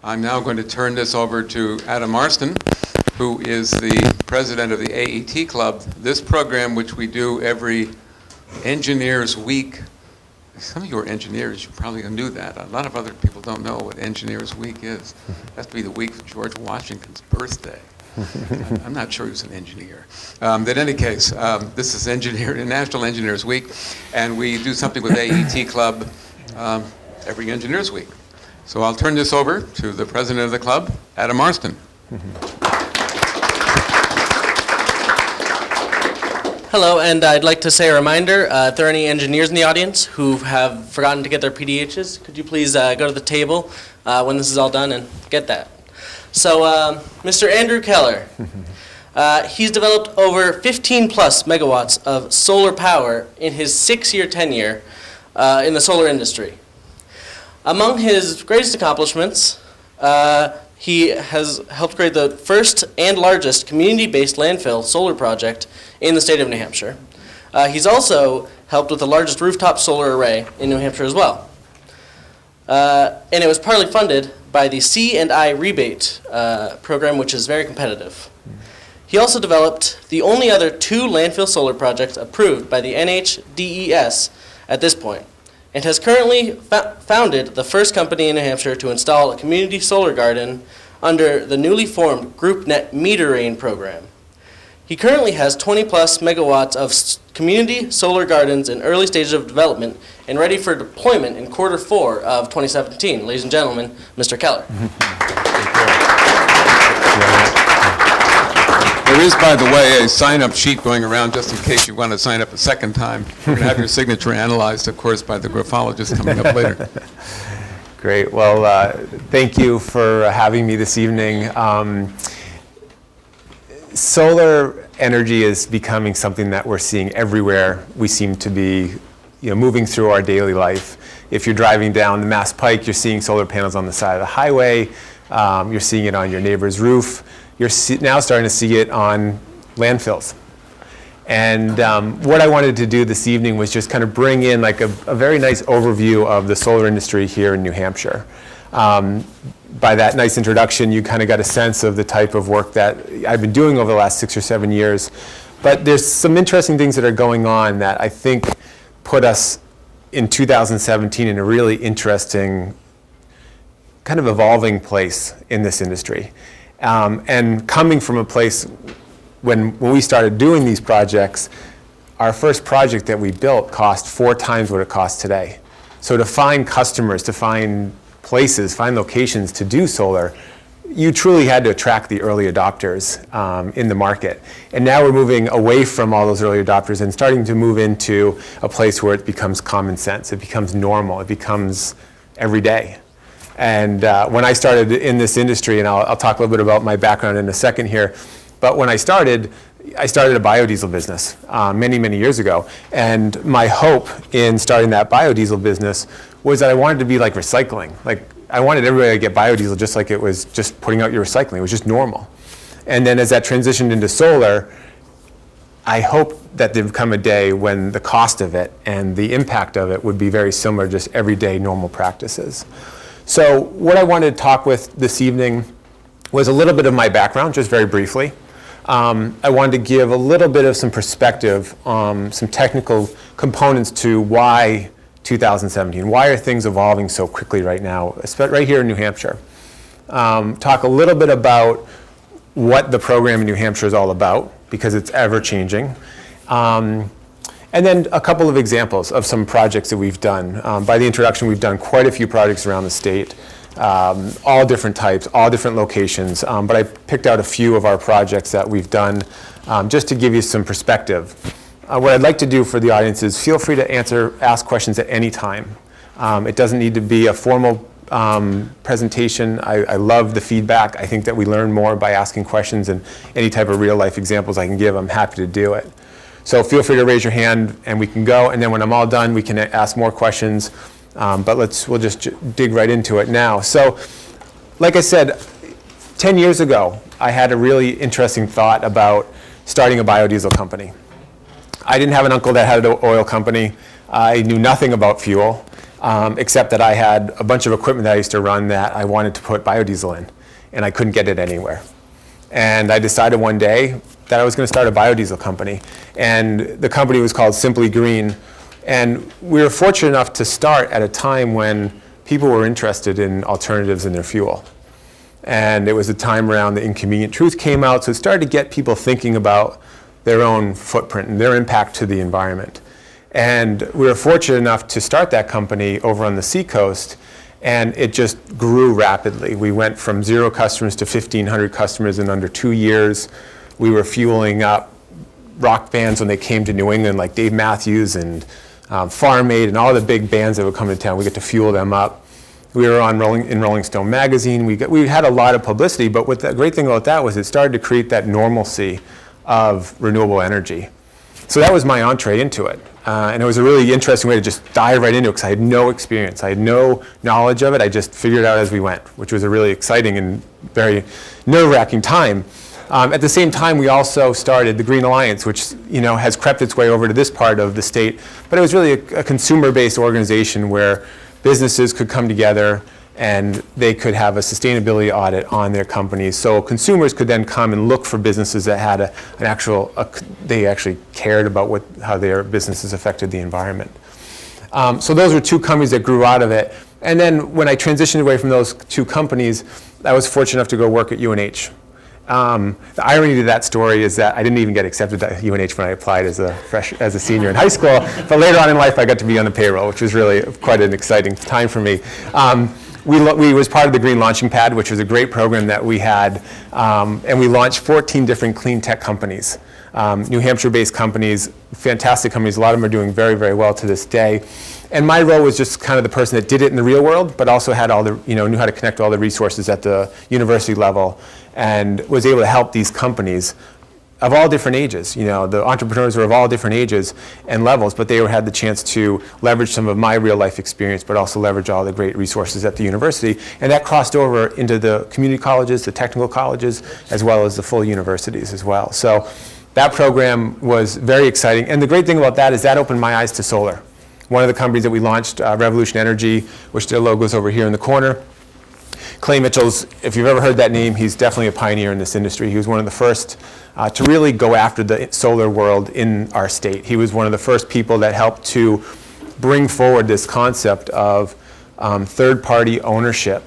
I'm now going to turn this over to Adam Marston, who is the president of the AET Club. This program, which we do every Engineers Week. Some of you are engineers, you probably knew that. A lot of other people don't know what Engineers Week is. It has to be the week of George Washington's birthday. I'm not sure he was an engineer. But in any case, this is National Engineers Week, and we do something with AET Club every Engineers Week. So I'll turn this over to the president of the club, Adam Marston. Hello, and I'd like to say a reminder, if there are any engineers in the audience who have forgotten to get their PDHs, could you please go to the table when this is all done and get that. So, Mr. Andrew Keller, he's developed over 15 plus megawatts of solar power in his 6-year tenure in the solar industry. Among his greatest accomplishments, he has helped create the first and largest community-based landfill solar project in the state of New Hampshire. He's also helped with the largest rooftop solar array in New Hampshire as well. And it was partly funded by the C&I rebate program, which is very competitive. He also developed the only other 2 landfill solar projects approved by the NHDES at this point, and has currently founded the first company in New Hampshire to install a community solar garden under the newly formed GroupNet metering program. He currently has 20 plus megawatts of community solar gardens in early stages of development and ready for deployment in Q4 of 2017. Ladies and gentlemen, Mr. Keller. There is, by the way, a sign-up sheet going around just in case you want to sign up a second time. We're going to have your signature analyzed, of course, by the graphologist coming up later. Great. Well, thank you for having me this evening. Solar energy is becoming something that we're seeing everywhere. We seem to be moving through our daily life. If you're driving down the Mass Pike, you're seeing solar panels on the side of the highway. You're seeing it on your neighbor's roof. You're now starting to see it on landfills. And what I wanted to do this evening was just kind of bring in like a very nice overview of the solar industry here in New Hampshire. By that nice introduction, you kind of got a sense of the type of work that I've been doing over the last 6 or 7 years. But there's some interesting things that are going on that I think put us in 2017 in a really interesting, kind of evolving place in this industry. And coming from a place when we started doing these projects, our first project that we built cost 4 times what it costs today. So to find customers, to find places, find locations to do solar, you truly had to attract the early adopters in the market. And now we're moving away from all those early adopters and starting to move into a place where it becomes common sense, it becomes normal, it becomes every day. And when I started in this industry, and I'll talk a little bit about my background in a second here, but when I started a biodiesel business many, many years ago. And my hope in starting that biodiesel business was that I wanted to be like recycling. Like I wanted everybody to get biodiesel just like it was just putting out your recycling. It was just normal. And then as that transitioned into solar, I hope that there'd come a day when the cost of it and the impact of it would be very similar to just everyday normal practices. So what I wanted to talk with this evening was a little bit of my background, just very briefly. I wanted to give a little bit of some perspective, some technical components to why 2017. Why are things evolving so quickly right now, especially right here in New Hampshire? Talk a little bit about what the program in New Hampshire is all about, because it's ever changing. And then a couple of examples of some projects that we've done. By the introduction, we've done quite a few projects around the state, all different types, all different locations. But I picked out a few of our projects that we've done just to give you some perspective. What I'd like to do for the audience is feel free to ask questions at any time. It doesn't need to be a formal presentation. I love the feedback. I think that we learn more by asking questions, and any type of real life examples I can give, I'm happy to do it. So feel free to raise your hand and we can go, and then when I'm all done, we can ask more questions. But we'll just dig right into it now. So, like I said, 10 years ago, I had a really interesting thought about starting a biodiesel company. I didn't have an uncle that had an oil company. I knew nothing about fuel. except that I had a bunch of equipment that I used to run that I wanted to put biodiesel in, and I couldn't get it anywhere. And I decided one day that I was going to start a biodiesel company. And the company was called Simply Green. And we were fortunate enough to start at a time when people were interested in alternatives in their fuel. And it was a time around the Inconvenient Truth came out, so it started to get people thinking about their own footprint and their impact to the environment. And we were fortunate enough to start that company over on the seacoast, and it just grew rapidly. We went from 0 customers to 1,500 customers in under 2 years. We were fueling up rock bands when they came to New England, like Dave Matthews and Farm Aid and all the big bands that would come to town. We get to fuel them up. We were on Rolling Stone magazine. We had a lot of publicity, but what the great thing about that was it started to create that normalcy of renewable energy. So that was my entree into it. And it was a really interesting way to just dive right into it because I had no experience. I had no knowledge of it. I just figured it out as we went, which was a really exciting and very nerve-wracking time. At the same time, we also started the Green Alliance, which has crept its way over to this part of the state. But it was really a consumer-based organization where businesses could come together and they could have a sustainability audit on their companies. So consumers could then come and look for businesses that had they actually cared about how their businesses affected the environment. So those were 2 companies that grew out of it. And then when I transitioned away from those 2 companies, I was fortunate enough to go work at UNH. The irony to that story is that I didn't even get accepted at UNH when I applied as a senior in high school, but later on in life I got to be on the payroll, which was really quite an exciting time for me. We was part of the Green Launching Pad, which was a great program that we had, and we launched 14 different clean tech companies, New Hampshire-based companies, fantastic companies. A lot of them are doing very, very well to this day. And my role was just kind of the person that did it in the real world, but also had all the, knew how to connect all the resources at the university level, and was able to help these companies of all different ages. The entrepreneurs were of all different ages and levels, but they had the chance to leverage some of my real life experience, but also leverage all the great resources at the university. And that crossed over into the community colleges, the technical colleges, as well as the full universities as well. So that program was very exciting. And the great thing about that is that opened my eyes to solar. One of the companies that we launched, Revolution Energy, which their logo is over here in the corner. Clay Mitchell's, if you've ever heard that name, he's definitely a pioneer in this industry. He was one of the first to really go after the solar world in our state. He was one of the first people that helped to bring forward this concept of third-party ownership,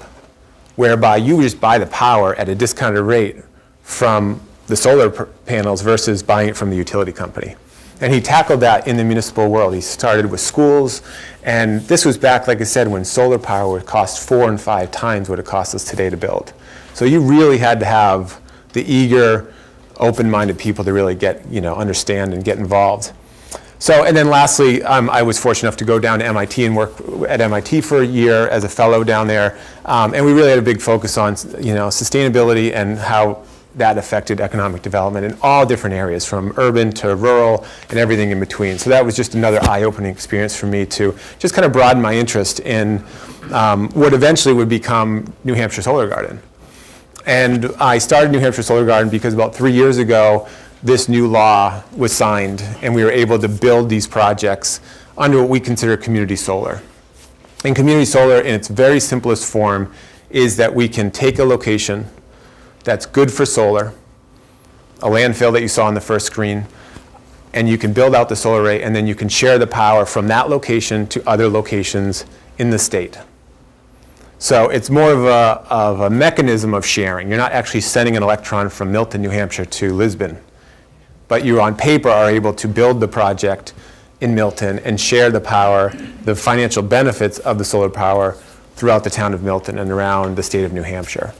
whereby you just buy the power at a discounted rate from the solar panels versus buying it from the utility company. And he tackled that in the municipal world. He started with schools, and this was back, like I said, when solar power would cost 4 and 5 times what it costs us today to build. So you really had to have the eager, open-minded people to really get, understand and get involved. So, and then lastly, I was fortunate enough to go down to MIT and work at MIT for a year as a fellow down there. And we really had a big focus on, sustainability and how that affected economic development in all different areas, from urban to rural and everything in between. So that was just another eye-opening experience for me to just kind of broaden my interest in what eventually would become New Hampshire Solar Garden. And I started New Hampshire Solar Garden because about 3 years ago, this new law was signed, and we were able to build these projects under what we consider community solar. And community solar, in its very simplest form, is that we can take a location that's good for solar, a landfill that you saw on the first screen, and you can build out the solar array, and then you can share the power from that location to other locations in the state. So it's more of a mechanism of sharing. You're not actually sending an electron from Milton, New Hampshire to Lisbon, but you on paper are able to build the project in Milton and share the power, the financial benefits of the solar power throughout the town of Milton and around the state of New Hampshire.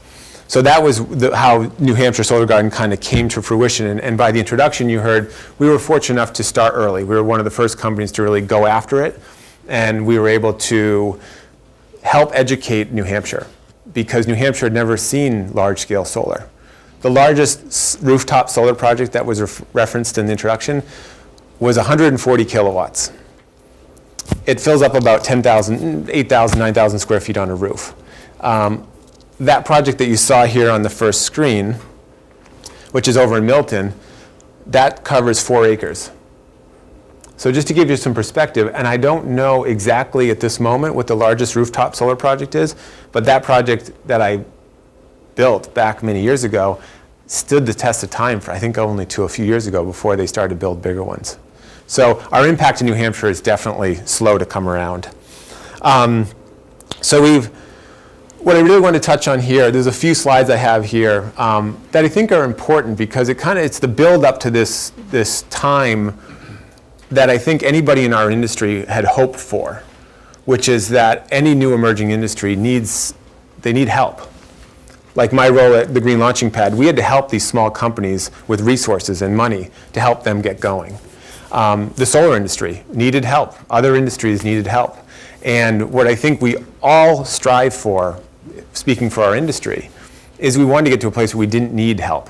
So that was how New Hampshire Solar Garden kind of came to fruition. And by the introduction you heard, we were fortunate enough to start early. We were one of the first companies to really go after it. And we were able to help educate New Hampshire, because New Hampshire had never seen large-scale solar. The largest rooftop solar project that was referenced in the introduction was 140 kilowatts. It fills up about 10,000, 8,000, 9,000 square feet on a roof. That project that you saw here on the first screen, which is over in Milton, that covers 4 acres. So just to give you some perspective, and I don't know exactly at this moment what the largest rooftop solar project is, but that project that I built back many years ago stood the test of time for, I think, only to a few years ago before they started to build bigger ones. So our impact in New Hampshire is definitely slow to come around. What I really want to touch on here, there's a few slides I have here that I think are important because it's the build up to this time that I think anybody in our industry had hoped for, which is that any new emerging industry they need help. Like my role at the Green Launching Pad, we had to help these small companies with resources and money to help them get going. The solar industry needed help. Other industries needed help. And what I think we all strive for, speaking for our industry, is we want to get to a place where we didn't need help.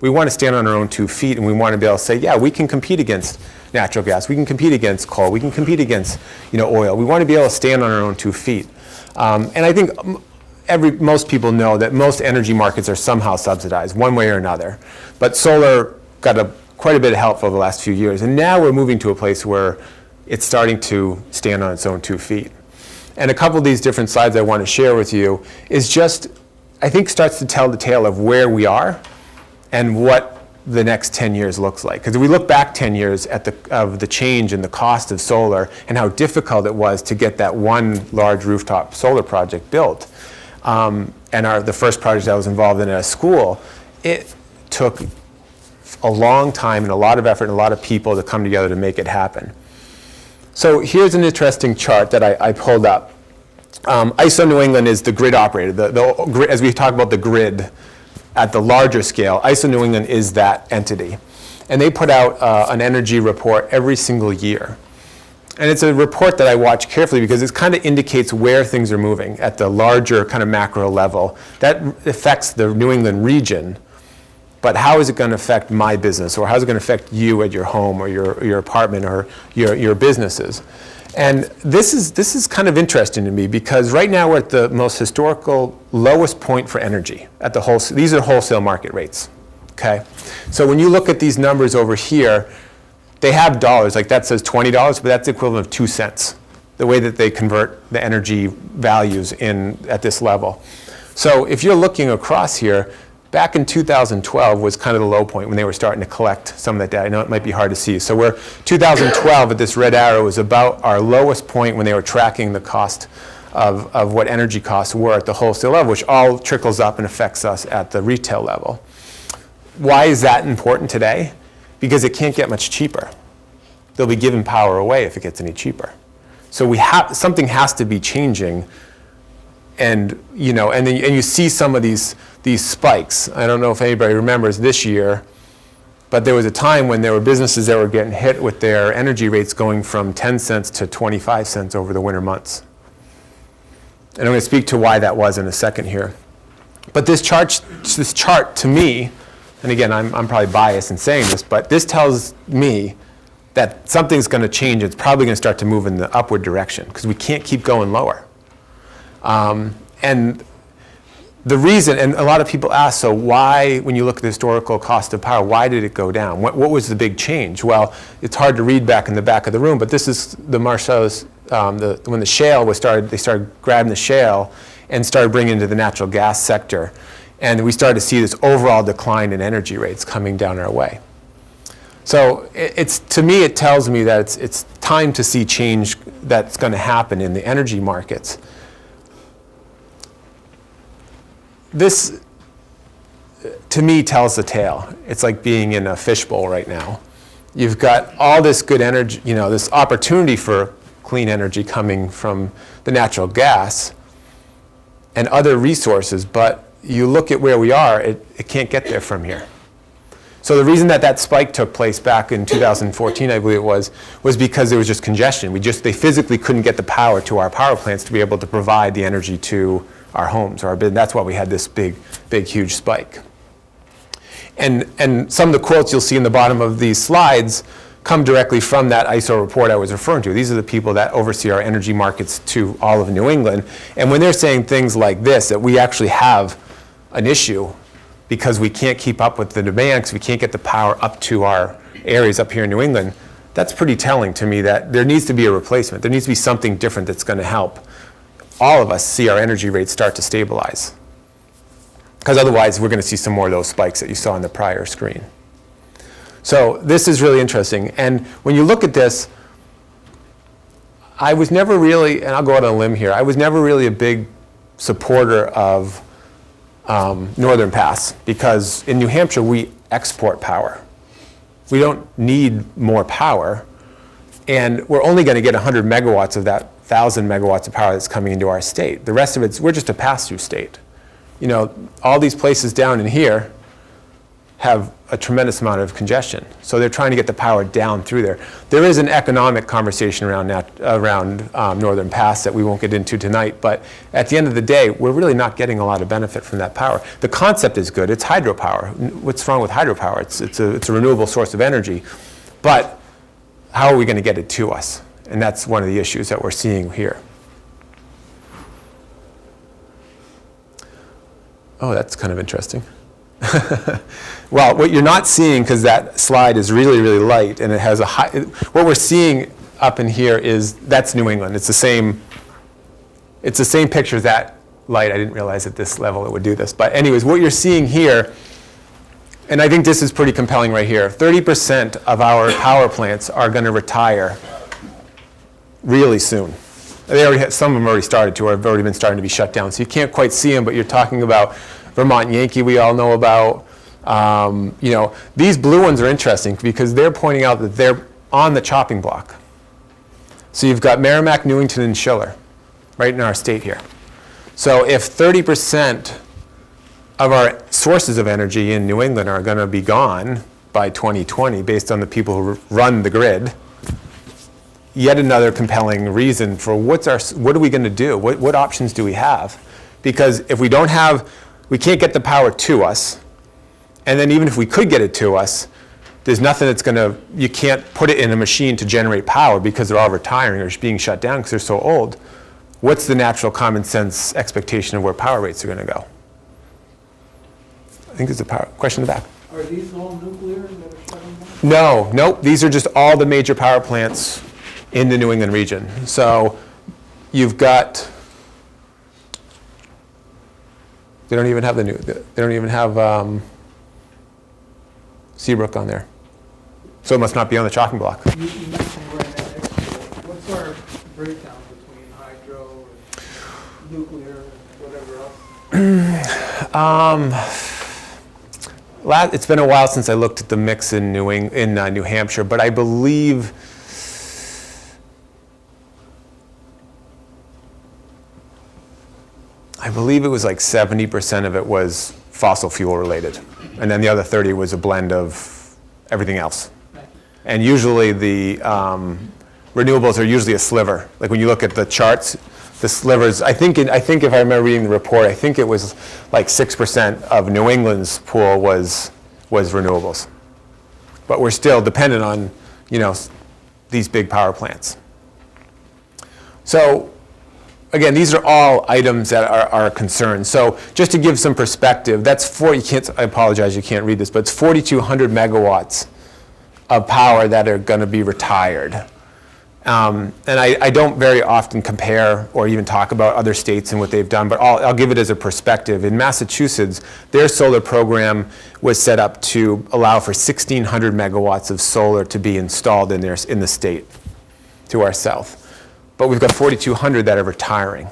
We want to stand on our own 2 feet, and we want to be able to say, yeah, we can compete against natural gas, we can compete against coal, we can compete against oil. We want to be able to stand on our own 2 feet. And I think most people know that most energy markets are somehow subsidized, one way or another. But solar got quite a bit of help over the last few years, and now we're moving to a place where it's starting to stand on its own 2 feet. And a couple of these different slides I want to share with you is just, I think, starts to tell the tale of where we are and what the next 10 years looks like. Because if we look back 10 years of the change in the cost of solar and how difficult it was to get that one large rooftop solar project built, and the first project I was involved in at a school, it took a long time and a lot of effort and a lot of people to come together to make it happen. So here's an interesting chart that I pulled up. ISO New England is the grid operator. As we talk about the grid at the larger scale, ISO New England is that entity. And they put out an energy report every single year. And it's a report that I watch carefully because it kind of indicates where things are moving at the larger kind of macro level. That affects the New England region. But how is it going to affect my business, or how is it going to affect you at your home or your apartment or your businesses? And this is kind of interesting to me because right now we're at the most historical lowest point for energy at the these are wholesale market rates. Okay, so when you look at these numbers over here, they have dollars, like that says $20, but that's the equivalent of 2 cents. The way that they convert the energy values at this level. So if you're looking across here, back in 2012 was kind of the low point when they were starting to collect some of that data. I know it might be hard to see. So 2012 at this red arrow is about our lowest point when they were tracking the cost of what energy costs were at the wholesale level, which all trickles up and affects us at the retail level. Why is that important today? Because it can't get much cheaper. They'll be giving power away if it gets any cheaper. So something has to be changing. And you see some of these spikes. I don't know if anybody remembers this year, but there was a time when there were businesses that were getting hit with their energy rates going from 10 cents to 25 cents over the winter months. And I'm going to speak to why that was in a second here. But this chart to me, and again, I'm probably biased in saying this, but this tells me that something's going to change. It's probably going to start to move in the upward direction because we can't keep going lower. And the reason, and a lot of people ask, so why, when you look at the historical cost of power, why did it go down? What was the big change? Well, it's hard to read back in the back of the room, but this is the Marcellus, when the shale was started, they started grabbing the shale and started bringing it into the natural gas sector. And we started to see this overall decline in energy rates coming down our way. So to me, it tells me that it's time to see change that's going to happen in the energy markets. This, to me, tells the tale. It's like being in a fishbowl right now. You've got all this good energy, this opportunity for clean energy coming from the natural gas and other resources, but you look at where we are, it can't get there from here. So the reason that spike took place back in 2014, I believe it was because there was just congestion. They physically couldn't get the power to our power plants to be able to provide the energy to our homes or our business. That's why we had this big, huge spike. And some of the quotes you'll see in the bottom of these slides come directly from that ISO report I was referring to. These are the people that oversee our energy markets to all of New England. And when they're saying things like this, that we actually have an issue because we can't keep up with the demand because we can't get the power up to our areas up here in New England, that's pretty telling to me that there needs to be a replacement. There needs to be something different that's going to help all of us see our energy rates start to stabilize. Because otherwise, we're going to see some more of those spikes that you saw on the prior screen. So this is really interesting. And when you look at this, I was never really, and I'll go out on a limb here, I was never really a big supporter of Northern Pass, because in New Hampshire, we export power. We don't need more power, and we're only going to get 100 megawatts of that 1,000 megawatts of power that's coming into our state. The rest of it, we're just a pass-through state. You know, all these places down in here have a tremendous amount of congestion, so they're trying to get the power down through there. There is an economic conversation around Northern Pass that we won't get into tonight, but at the end of the day, we're really not getting a lot of benefit from that power. The concept is good. It's hydropower. What's wrong with hydropower? It's a renewable source of energy, but how are we going to get it to us? And that's one of the issues that we're seeing here. Oh, that's kind of interesting. Well, what you're not seeing, because that slide is really, really light, and it has a high, what we're seeing up in here is, that's New England. It's the same picture, that light. I didn't realize at this level it would do this. But anyways, what you're seeing here, and I think this is pretty compelling right here, 30% of our power plants are going to retire really soon. They already have, some of them already started to, or have already been starting to be shut down. So you can't quite see them, but you're talking about Vermont Yankee, we all know about. You know, these blue ones are interesting because they're pointing out that they're on the chopping block. So you've got Merrimack, Newington, and Schiller right in our state here. So if 30% of our sources of energy in New England are going to be gone by 2020 based on the people who run the grid, yet another compelling reason for what are we going to do? What options do we have? Because if we don't have, we can't get the power to us, and then even if we could get it to us, there's nothing that's going to, you can't put it in a machine to generate power because they're all retiring or being shut down because they're so old. What's the natural common sense expectation of where power rates are going to go? I think there's a question in the back. Are these all nuclear that are shutting down? Nope. These are just all the major power plants in the New England region. So you've got, they don't even have Seabrook on there. So it must not be on the chopping block. You mentioned right now, export. What's our breakdown between hydro and nuclear and whatever else? It's been a while since I looked at the mix in New Hampshire, but I believe it was like 70% of it was fossil fuel related. And then the other 30 was a blend of everything else. And usually the renewables are usually a sliver. Like when you look at the charts, the slivers, I think if I remember reading the report, I think it was like 6% of New England's pool was renewables. But we're still dependent on, you know, these big power plants. So again, these are all items that are a concern. So just to give some perspective, that's I apologize, you can't read this, but it's 4,200 megawatts of power that are going to be retired. And I don't very often compare or even talk about other states and what they've done, but I'll give it as a perspective. In Massachusetts, their solar program was set up to allow for 1,600 megawatts of solar to be installed in the state to our south. But we've got 4,200 that are retiring.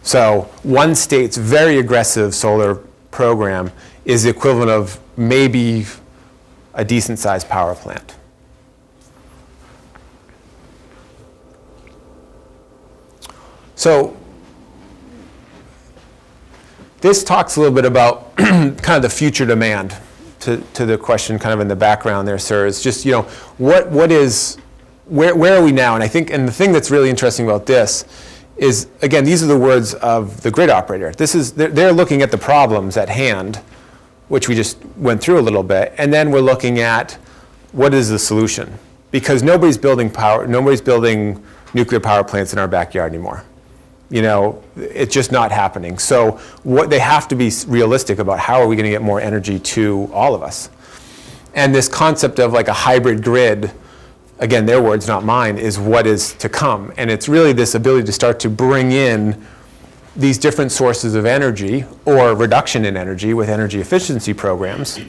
So one state's very aggressive solar program is the equivalent of maybe a decent-sized power plant. So this talks a little bit about kind of the future demand to the question kind of in the background there, sir. It's just, you know, where are we now? And I think, and the thing that's really interesting about this is, again, these are the words of the grid operator. They're looking at the problems at hand, which we just went through a little bit, and then we're looking at what is the solution? Because nobody's building nuclear power plants in our backyard anymore. You know, it's just not happening. So they have to be realistic about how are we going to get more energy to all of us. And this concept of like a hybrid grid again, their words, not mine, is what is to come. And it's really this ability to start to bring in these different sources of energy or reduction in energy with energy efficiency programs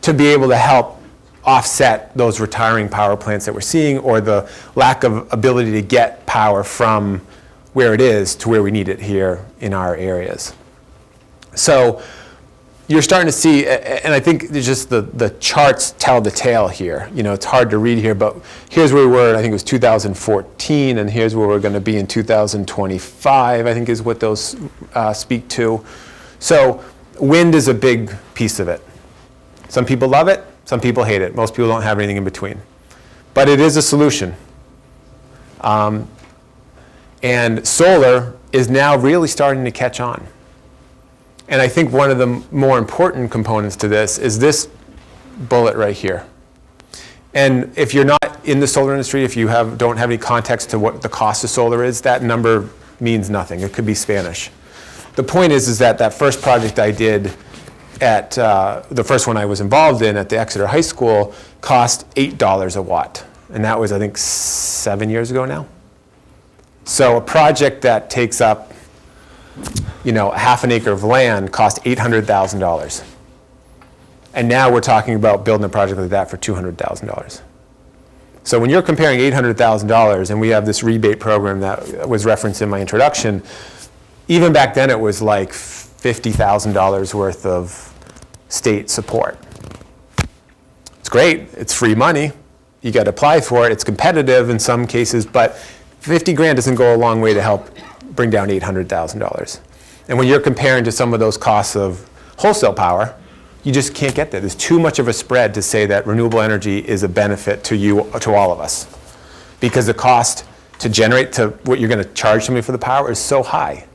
to be able to help offset those retiring power plants that we're seeing, or the lack of ability to get power from where it is to where we need it here in our areas. So you're starting to see, and I think it's just the charts tell the tale here. You know, it's hard to read here, but here's where we were, I think it was 2014, and here's where we're going to be in 2025, I think is what those speak to. So wind is a big piece of it. Some people love it, some people hate it. Most people don't have anything in between. But it is a solution. And solar is now really starting to catch on. And I think one of the more important components to this is this bullet right here. And if you're not in the solar industry, if you don't have any context to what the cost of solar is, that number means nothing. It could be Spanish. The point is that first project I did at the first one I was involved in at the Exeter High School cost $8 a watt. And that was, I think, 7 years ago now. So a project that takes up, you know, half an acre of land cost $800,000. And now we're talking about building a project like that for $200,000. So when you're comparing $800,000, and we have this rebate program that was referenced in my introduction, even back then it was like $50,000 worth of state support. It's great, it's free money, you got to apply for it, it's competitive in some cases, but 50 grand doesn't go a long way to help bring down $800,000. And when you're comparing to some of those costs of wholesale power, you just can't get there. There's too much of a spread to say that renewable energy is a benefit to you, to all of us. Because the cost to generate, to what you're going to charge somebody for the power is so high.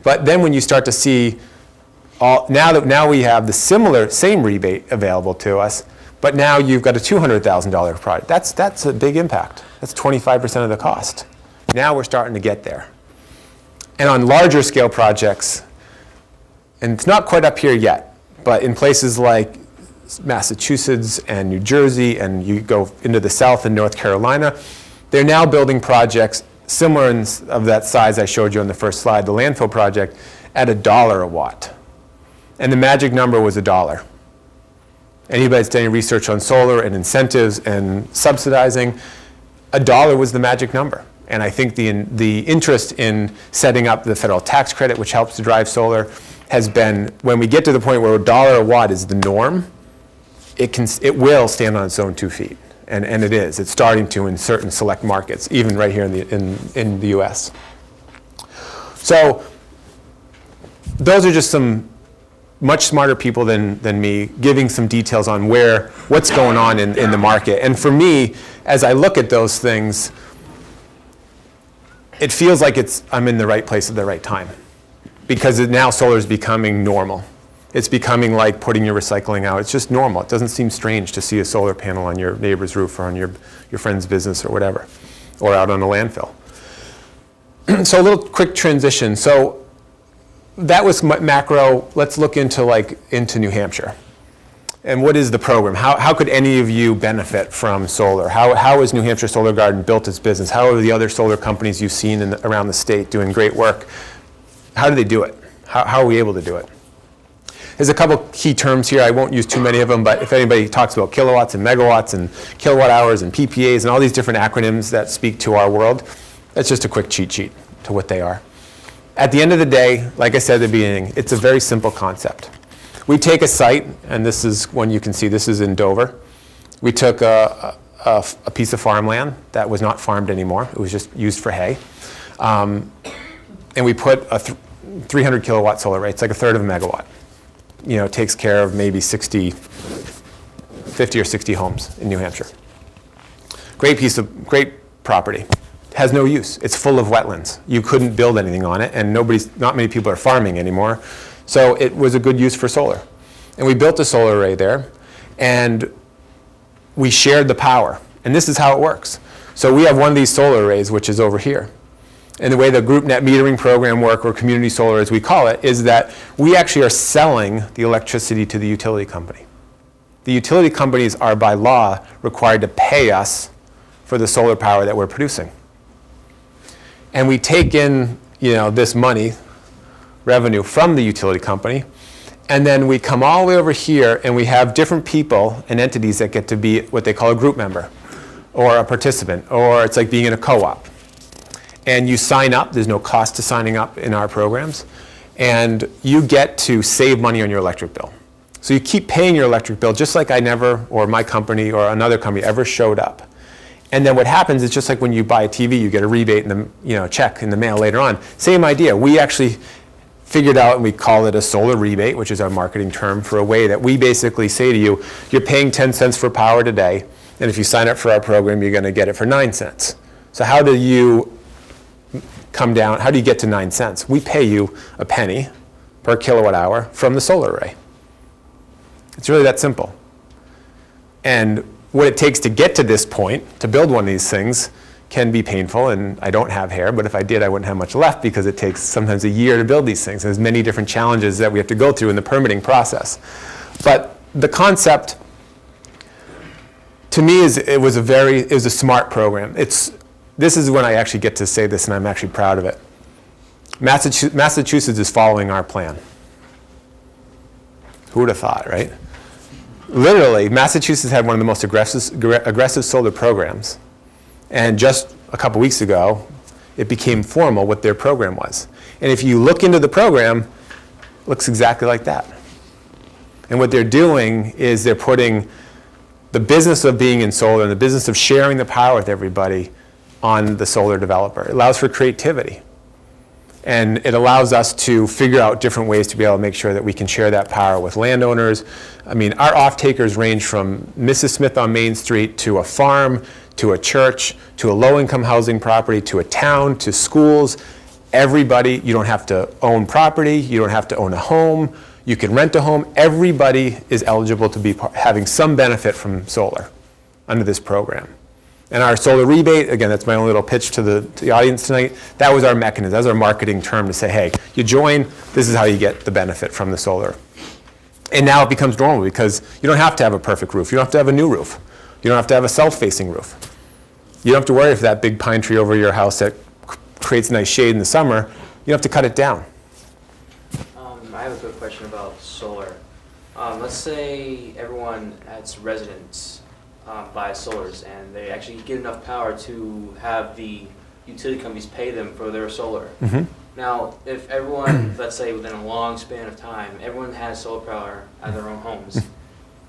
But then when you start to see, now we have the same rebate available to us, but now you've got a $200,000 project. That's a big impact. That's 25% of the cost. Now we're starting to get there. And on larger scale projects, and it's not quite up here yet, but in places like Massachusetts and New Jersey, and you go into the South and North Carolina, they're now building projects similar of that size I showed you on the first slide, the landfill project, at $1 a watt. And the magic number was $1. Anybody that's done any research on solar and incentives and subsidizing, $1 was the magic number. And I think the interest in setting up the federal tax credit, which helps to drive solar, has been, when we get to the point where $1 a watt is the norm, it will stand on its own 2 feet. And it is. It's starting to in certain select markets, even right here in the US. So those are just some much smarter people than me giving some details on what's going on in the market. And for me, as I look at those things, it feels like I'm in the right place at the right time, because now solar is becoming normal. It's becoming like putting your recycling out. It's just normal. It doesn't seem strange to see a solar panel on your neighbor's roof or on your friend's business or whatever, or out on a landfill. So a little quick transition. So that was macro. Let's look into New Hampshire. And what is the program? How could any of you benefit from solar? How has New Hampshire Solar Garden built its business? How are the other solar companies you've seen around the state doing great work? How do they do it? How are we able to do it? There's a couple key terms here. I won't use too many of them, but if anybody talks about kilowatts and megawatts and kilowatt hours and PPAs and all these different acronyms that speak to our world, that's just a quick cheat sheet to what they are. At the end of the day, like I said at the beginning, it's a very simple concept. We take a site, and this is one you can see, this is in Dover. We took a piece of farmland that was not farmed anymore. It was just used for hay. And we put a 300 kilowatt solar array. It's like a third of a megawatt. You know, it takes care of maybe 50 or 60 homes in New Hampshire. Great property. Has no use. It's full of wetlands. You couldn't build anything on it, and not many people are farming anymore. So it was a good use for solar. And we built a solar array there, and we shared the power. And this is how it works. So we have one of these solar arrays, which is over here. And the way the group net metering program work, or community solar as we call it, is that we actually are selling the electricity to the utility company. The utility companies are by law required to pay us for the solar power that we're producing. And we take in, this money, revenue from the utility company, and then we come all the way over here and we have different people and entities that get to be what they call a group member or a participant, or it's like being in a co-op. And you sign up, there's no cost to signing up in our programs, and you get to save money on your electric bill. So you keep paying your electric bill just like I never, or my company or another company ever showed up. And then what happens is just like when you buy a TV, you get a rebate and check in the mail later on. Same idea. We actually figured out, and we call it a solar rebate, which is our marketing term for a way that we basically say to you, you're paying 10 cents for power today, and if you sign up for our program, you're going to get it for 9 cents. So how do you come down? How do you get to 9 cents? We pay you a penny per kilowatt hour from the solar array. It's really that simple. And what it takes to get to this point, to build one of these things, can be painful, and I don't have hair, but if I did, I wouldn't have much left because it takes sometimes a year to build these things. There's many different challenges that we have to go through in the permitting process. But the concept, to me, it was a smart program. This is when I actually get to say this, and I'm actually proud of it. Massachusetts is following our plan. Who would have thought, right? Literally, Massachusetts had one of the most aggressive solar programs. And just a couple weeks ago, it became formal what their program was. And if you look into the program, it looks exactly like that. And what they're doing is they're putting the business of being in solar and the business of sharing the power with everybody on the solar developer. It allows for creativity. And it allows us to figure out different ways to be able to make sure that we can share that power with landowners. I mean, our off-takers range from Mrs. Smith on Main Street to a farm, to a church, to a low-income housing property, to a town, to schools. Everybody, you don't have to own property, you don't have to own a home, you can rent a home. Everybody is eligible to be having some benefit from solar under this program. And our solar rebate, again, that's my own little pitch to the audience tonight, that was our mechanism, that was our marketing term to say, hey, you join, this is how you get the benefit from the solar. And now it becomes normal because you don't have to have a perfect roof. You don't have to have a new roof. You don't have to have a south-facing roof. You don't have to worry if that big pine tree over your house that creates nice shade in the summer, you don't have to cut it down. I have a quick question about solar. Let's say everyone that's residents buy solars and they actually get enough power to have the utility companies pay them for their solar. Mm-hmm. Now, if everyone, let's say within a long span of time, everyone has solar power at their own homes,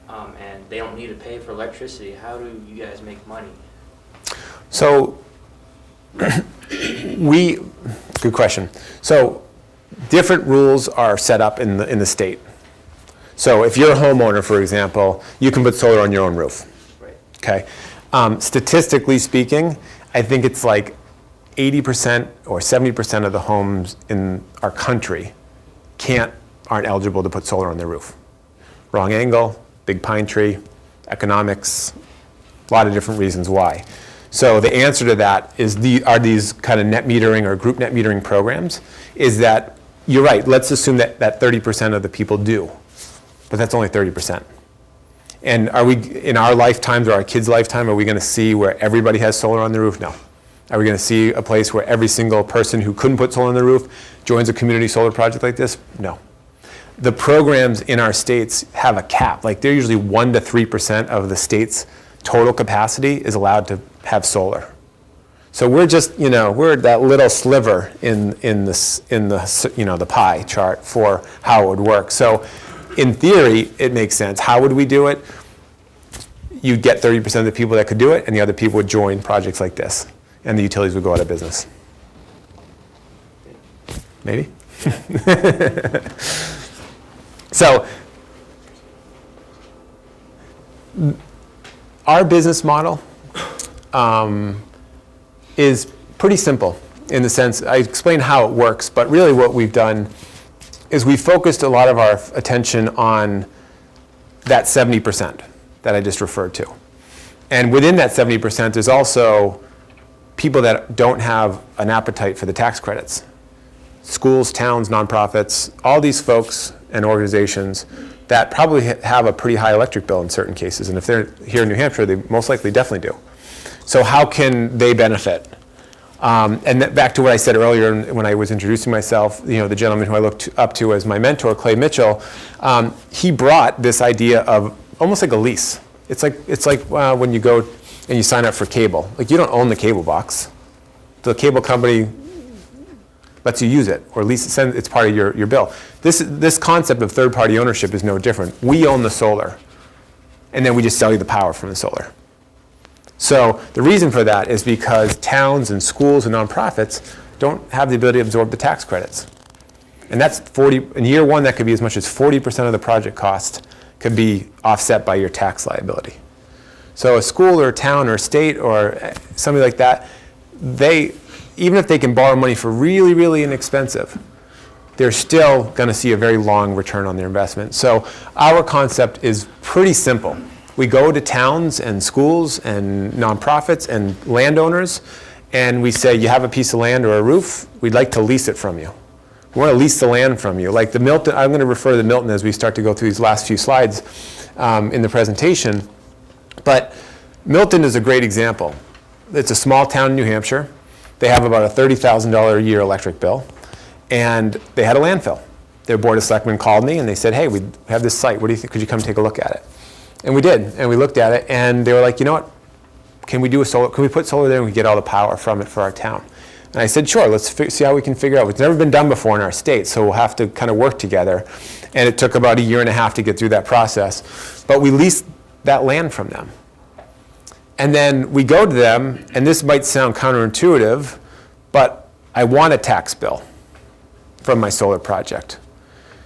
and they don't need to pay for electricity, how do you guys make money? So, good question. So, different rules are set up in the state. So, if you're a homeowner, for example, you can put solar on your own roof. Right. Okay. Statistically speaking, I think it's like 80% or 70% of the homes in our country aren't eligible to put solar on their roof. Wrong angle, big pine tree, economics, a lot of different reasons why. So the answer to that are these kind of net metering or group net metering programs, is that you're right, let's assume that 30% of the people do, but that's only 30%. And are we, in our lifetimes or our kids' lifetime, are we going to see where everybody has solar on the roof? No. Are we going to see a place where every single person who couldn't put solar on the roof joins a community solar project like this? No. The programs in our states have a cap. Like they're usually 1 to 3% of the state's total capacity is allowed to have solar. So we're just, we're that little sliver in the pie chart for how it would work. So in theory, it makes sense. How would we do it? You'd get 30% of the people that could do it, and the other people would join projects like this, and the utilities would go out of business. Maybe? So, our business model is pretty simple in the sense, I explained how it works, but really what we've done is we focused a lot of our attention on that 70% that I just referred to. And within that 70%, there's also people that don't have an appetite for the tax credits. Schools, towns, nonprofits, all these folks and organizations that probably have a pretty high electric bill in certain cases. And if they're here in New Hampshire, they most likely definitely do. So how can they benefit? And back to what I said earlier when I was introducing myself, the gentleman who I looked up to as my mentor, Clay Mitchell, he brought this idea of almost like a lease. It's like when you go and you sign up for cable. Like, you don't own the cable box. The cable company lets you use it, or at least it's part of your bill. This concept of third-party ownership is no different. We own the solar, and then we just sell you the power from the solar. So the reason for that is because towns and schools and nonprofits don't have the ability to absorb the tax credits. And that's in year one, that could be as much as 40% of the project cost could be offset by your tax liability. So a school or a town or a state or something like that, even if they can borrow money for really, really inexpensive, they're still going to see a very long return on their investment. So our concept is pretty simple. We go to towns and schools and nonprofits and landowners, and we say, you have a piece of land or a roof, we'd like to lease it from you. We want to lease the land from you. Like the Milton, I'm going to refer to Milton as we start to go through these last few slides in the presentation. But Milton is a great example. It's a small town in New Hampshire. They have about a $30,000 a year electric bill, and they had a landfill. Their board of selectmen called me and they said, hey, we have this site. What do you think? Could you come take a look at it? And we did, and we looked at it, and they were like, you know what? Can we put solar there and we get all the power from it for our town? And I said, sure, let's see how we can figure out. It's never been done before in our state, so we'll have to kind of work together. And it took about 1.5 years to get through that process. But we leased that land from them. And then we go to them, and this might sound counterintuitive, but I want a tax bill from my solar project.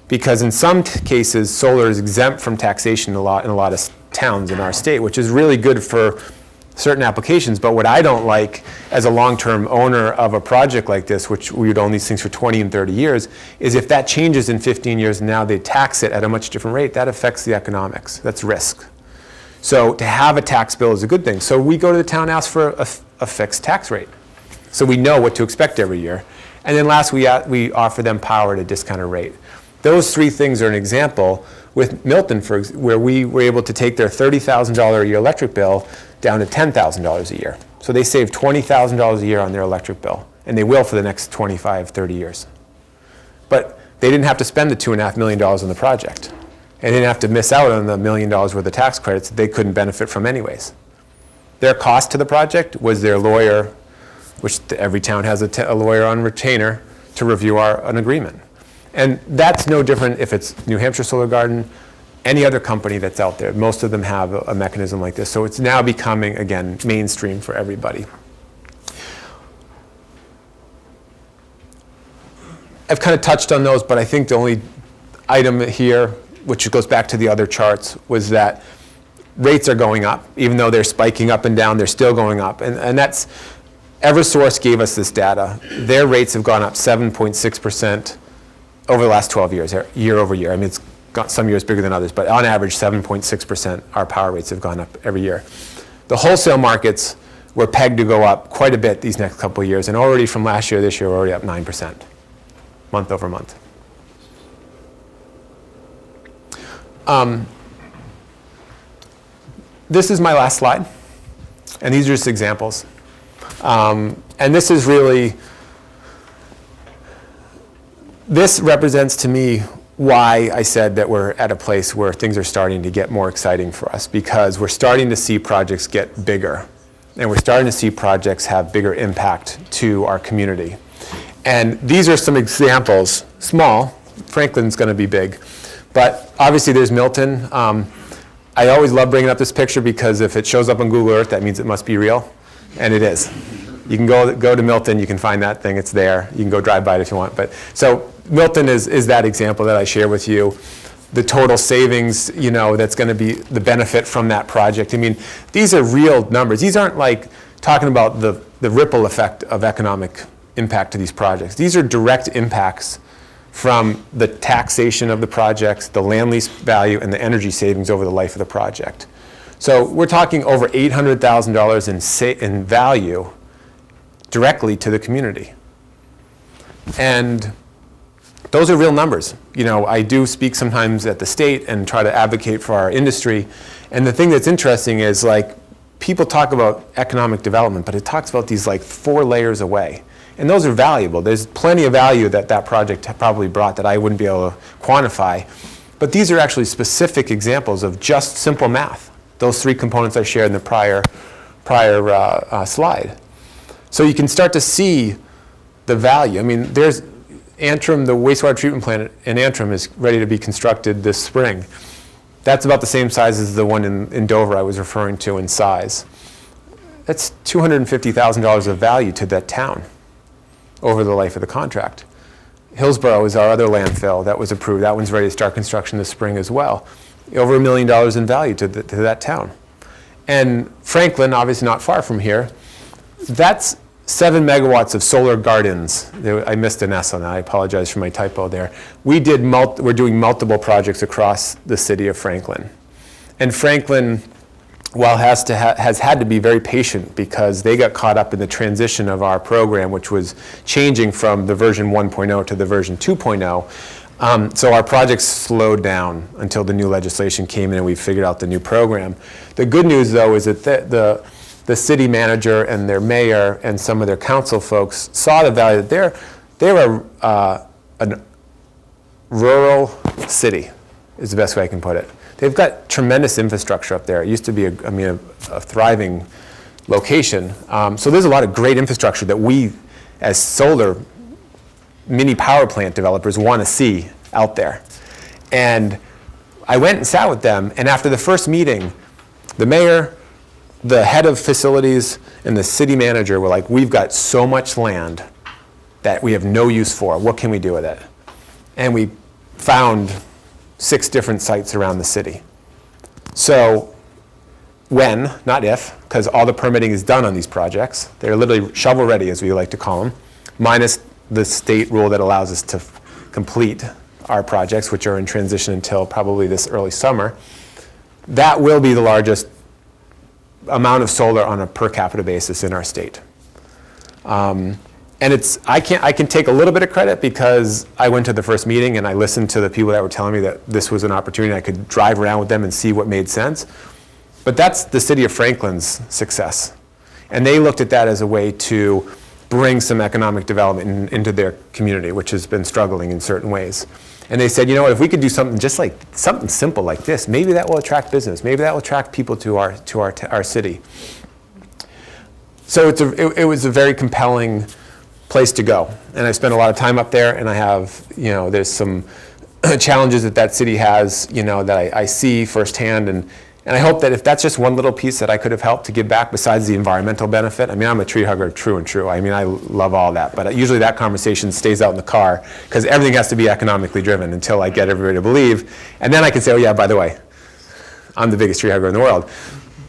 Because in some cases, solar is exempt from taxation in a lot of towns in our state, which is really good for certain applications. But what I don't like as a long-term owner of a project like this, which we would own these things for 20 and 30 years, is if that changes in 15 years and now they tax it at a much different rate, that affects the economics. That's risk. So to have a tax bill is a good thing. So we go to the town and ask for a fixed tax rate. So we know what to expect every year. And then last, we offer them power at a discounted rate. Those three things are an example with Milton, where we were able to take their $30,000 a year electric bill down to $10,000 a year. So they saved $20,000 a year on their electric bill, and they will for the next 25, 30 years. But they didn't have to spend the $2.5 million on the project. And they didn't have to miss out on the $1 million worth of tax credits that they couldn't benefit from anyways. Their cost to the project was their lawyer, which every town has a lawyer on retainer to review an agreement. And that's no different if it's New Hampshire Solar Garden, any other company that's out there. Most of them have a mechanism like this. So it's now becoming, again, mainstream for everybody. I've kind of touched on those, but I think the only item here, which goes back to the other charts, was that rates are going up. Even though they're spiking up and down, they're still going up. And that's, Eversource gave us this data. Their rates have gone up 7.6% over the last 12 years, year over year. I mean, it's got some years bigger than others, but on average, 7.6% our power rates have gone up every year. The wholesale markets were pegged to go up quite a bit these next couple of years, and already from last year, this year, we're already up 9%, month over month. This is my last slide, and these are just examples. And this is really, this represents to me why I said that we're at a place where things are starting to get more exciting for us, because we're starting to see projects get bigger, and we're starting to see projects have bigger impact to our community. And these are some examples, small. Franklin's going to be big. But obviously there's Milton. I always love bringing up this picture because if it shows up on Google Earth, that means it must be real, and it is. You can go to Milton, you can find that thing, it's there. You can go drive by it if you want. But so Milton is that example that I share with you. The total savings, that's going to be the benefit from that project. I mean, these are real numbers. These aren't like talking about the ripple effect of economic impact to these projects. These are direct impacts from the taxation of the projects, the land lease value, and the energy savings over the life of the project. So we're talking over $800,000 in value directly to the community. And those are real numbers. You know, I do speak sometimes at the state and try to advocate for our industry. And the thing that's interesting is, like, people talk about economic development, but it talks about these like 4 layers away. And those are valuable. There's plenty of value that that project probably brought that I wouldn't be able to quantify. But these are actually specific examples of just simple math. Those 3 components I shared in the prior slide. So you can start to see the value. I mean, there's Antrim, the wastewater treatment plant in Antrim is ready to be constructed this spring. That's about the same size as the one in Dover I was referring to in size. That's $250,000 of value to that town over the life of the contract. Hillsborough is our other landfill that was approved. That one's ready to start construction this spring as well. Over $1 million in value to that town. And Franklin, obviously not far from here, that's 7 megawatts of solar gardens. I missed an S on that. I apologize for my typo there. We're doing multiple projects across the city of Franklin. And Franklin, while has had to be very patient because they got caught up in the transition of our program, which was changing from the version 1.0 to the version 2.0. So our projects slowed down until the new legislation came in and we figured out the new program. The good news, though, is that the city manager and their mayor and some of their council folks saw the value that they're a rural city, is the best way I can put it. They've got tremendous infrastructure up there. It used to be a thriving location. So there's a lot of great infrastructure that we, as solar mini power plant developers, want to see out there. And I went and sat with them, and after the first meeting, the mayor, the head of facilities, and the city manager were like, we've got so much land that we have no use for. What can we do with it? And we found 6 different sites around the city. So when, not if, because all the permitting is done on these projects. They're literally shovel ready, as we like to call them, minus the state rule that allows us to complete our projects, which are in transition until probably this early summer. That will be the largest amount of solar on a per capita basis in our state. And I can take a little bit of credit because I went to the first meeting and I listened to the people that were telling me that this was an opportunity. I could drive around with them and see what made sense. But that's the city of Franklin's success. And they looked at that as a way to bring some economic development into their community, which has been struggling in certain ways. And they said, you know what, if we could do something just like something simple like this, maybe that will attract business. Maybe that will attract people to our city. So it was a very compelling place to go. And I spent a lot of time up there, and I have, there's some challenges that city has, that I see firsthand. And I hope that if that's just one little piece that I could have helped to give back besides the environmental benefit. I mean, I'm a tree hugger, true and true. I mean, I love all that. But usually that conversation stays out in the car because everything has to be economically driven until I get everybody to believe. And then I can say, oh yeah, by the way, I'm the biggest tree hugger in the world.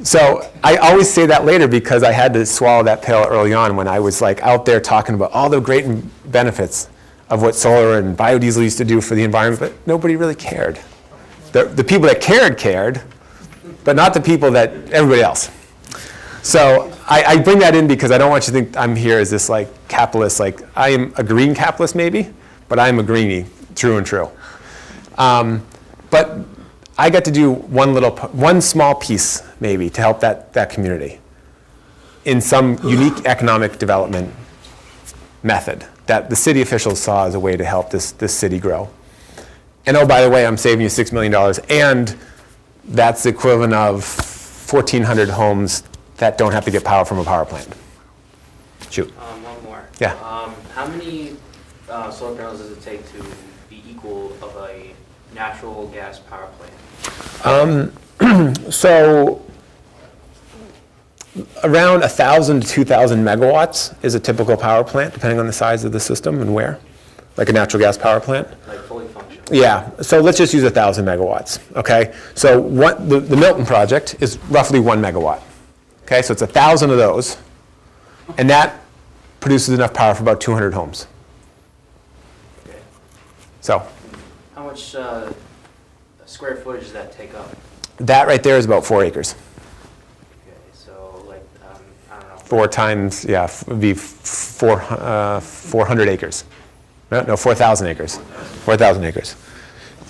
So I always say that later because I had to swallow that pill early on when I was like out there talking about all the great benefits of what solar and biodiesel used to do for the environment, but nobody really cared. The people that cared, but not the people that everybody else. So I bring that in because I don't want you to think I'm here as this like capitalist, like I am a green capitalist maybe, but I am a greenie, true and true. But I got to do one small piece maybe to help that community in some unique economic development method that the city officials saw as a way to help this city grow. And oh, by the way, I'm saving you $6 million, and that's the equivalent of 1,400 homes that don't have to get power from a power plant. Shoot. One more. Yeah. How many solar panels does it take to be equal of a natural gas power plant? So around 1,000 to 2,000 megawatts is a typical power plant, depending on the size of the system and where, like a natural gas power plant. Like fully functional? Yeah, so let's just use 1,000 megawatts, okay? So the Milton project is roughly 1 megawatt, okay? So it's 1,000 of those, and that produces enough power for about 200 homes. Okay. So How much square footage does that take up? that right there is about 4 acres. Okay, so like, I don't know. 4 times, yeah, would be 400 acres. No, 4,000 acres. 4,000 acres.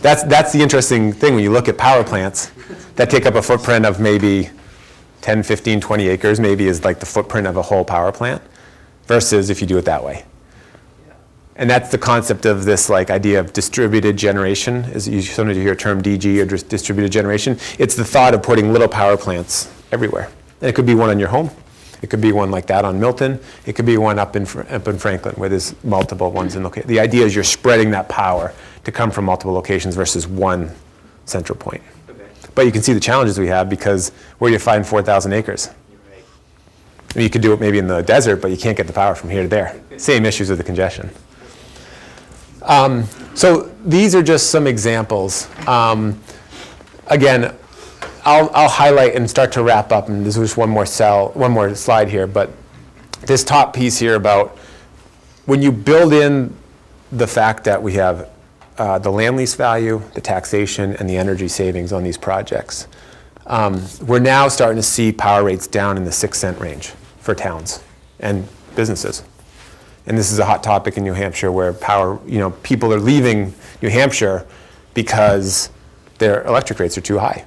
That's the interesting thing when you look at power plants that take up a footprint of maybe 10, 15, 20 acres, maybe is like the footprint of a whole power plant, versus if you do it that way. And that's the concept of this like idea of distributed generation. Is you sometimes you hear a term DG or distributed generation. It's the thought of putting little power plants everywhere. And it could be one on your home. It could be one like that on Milton. It could be one up in Franklin where there's multiple ones in location. The idea is you're spreading that power to come from multiple locations versus one central point. Okay. But you can see the challenges we have because where do you find 4,000 acres? You're right. I mean, you could do it maybe in the desert, but you can't get the power from here to there. Same issues with the congestion. So these are just some examples. Again, I'll highlight and start to wrap up, and this is just one more slide here, but this top piece here about when you build in the fact that we have the land lease value, the taxation, and the energy savings on these projects, we're now starting to see power rates down in the 6-cent range for towns and businesses. And this is a hot topic in New Hampshire where people are leaving New Hampshire because their electric rates are too high.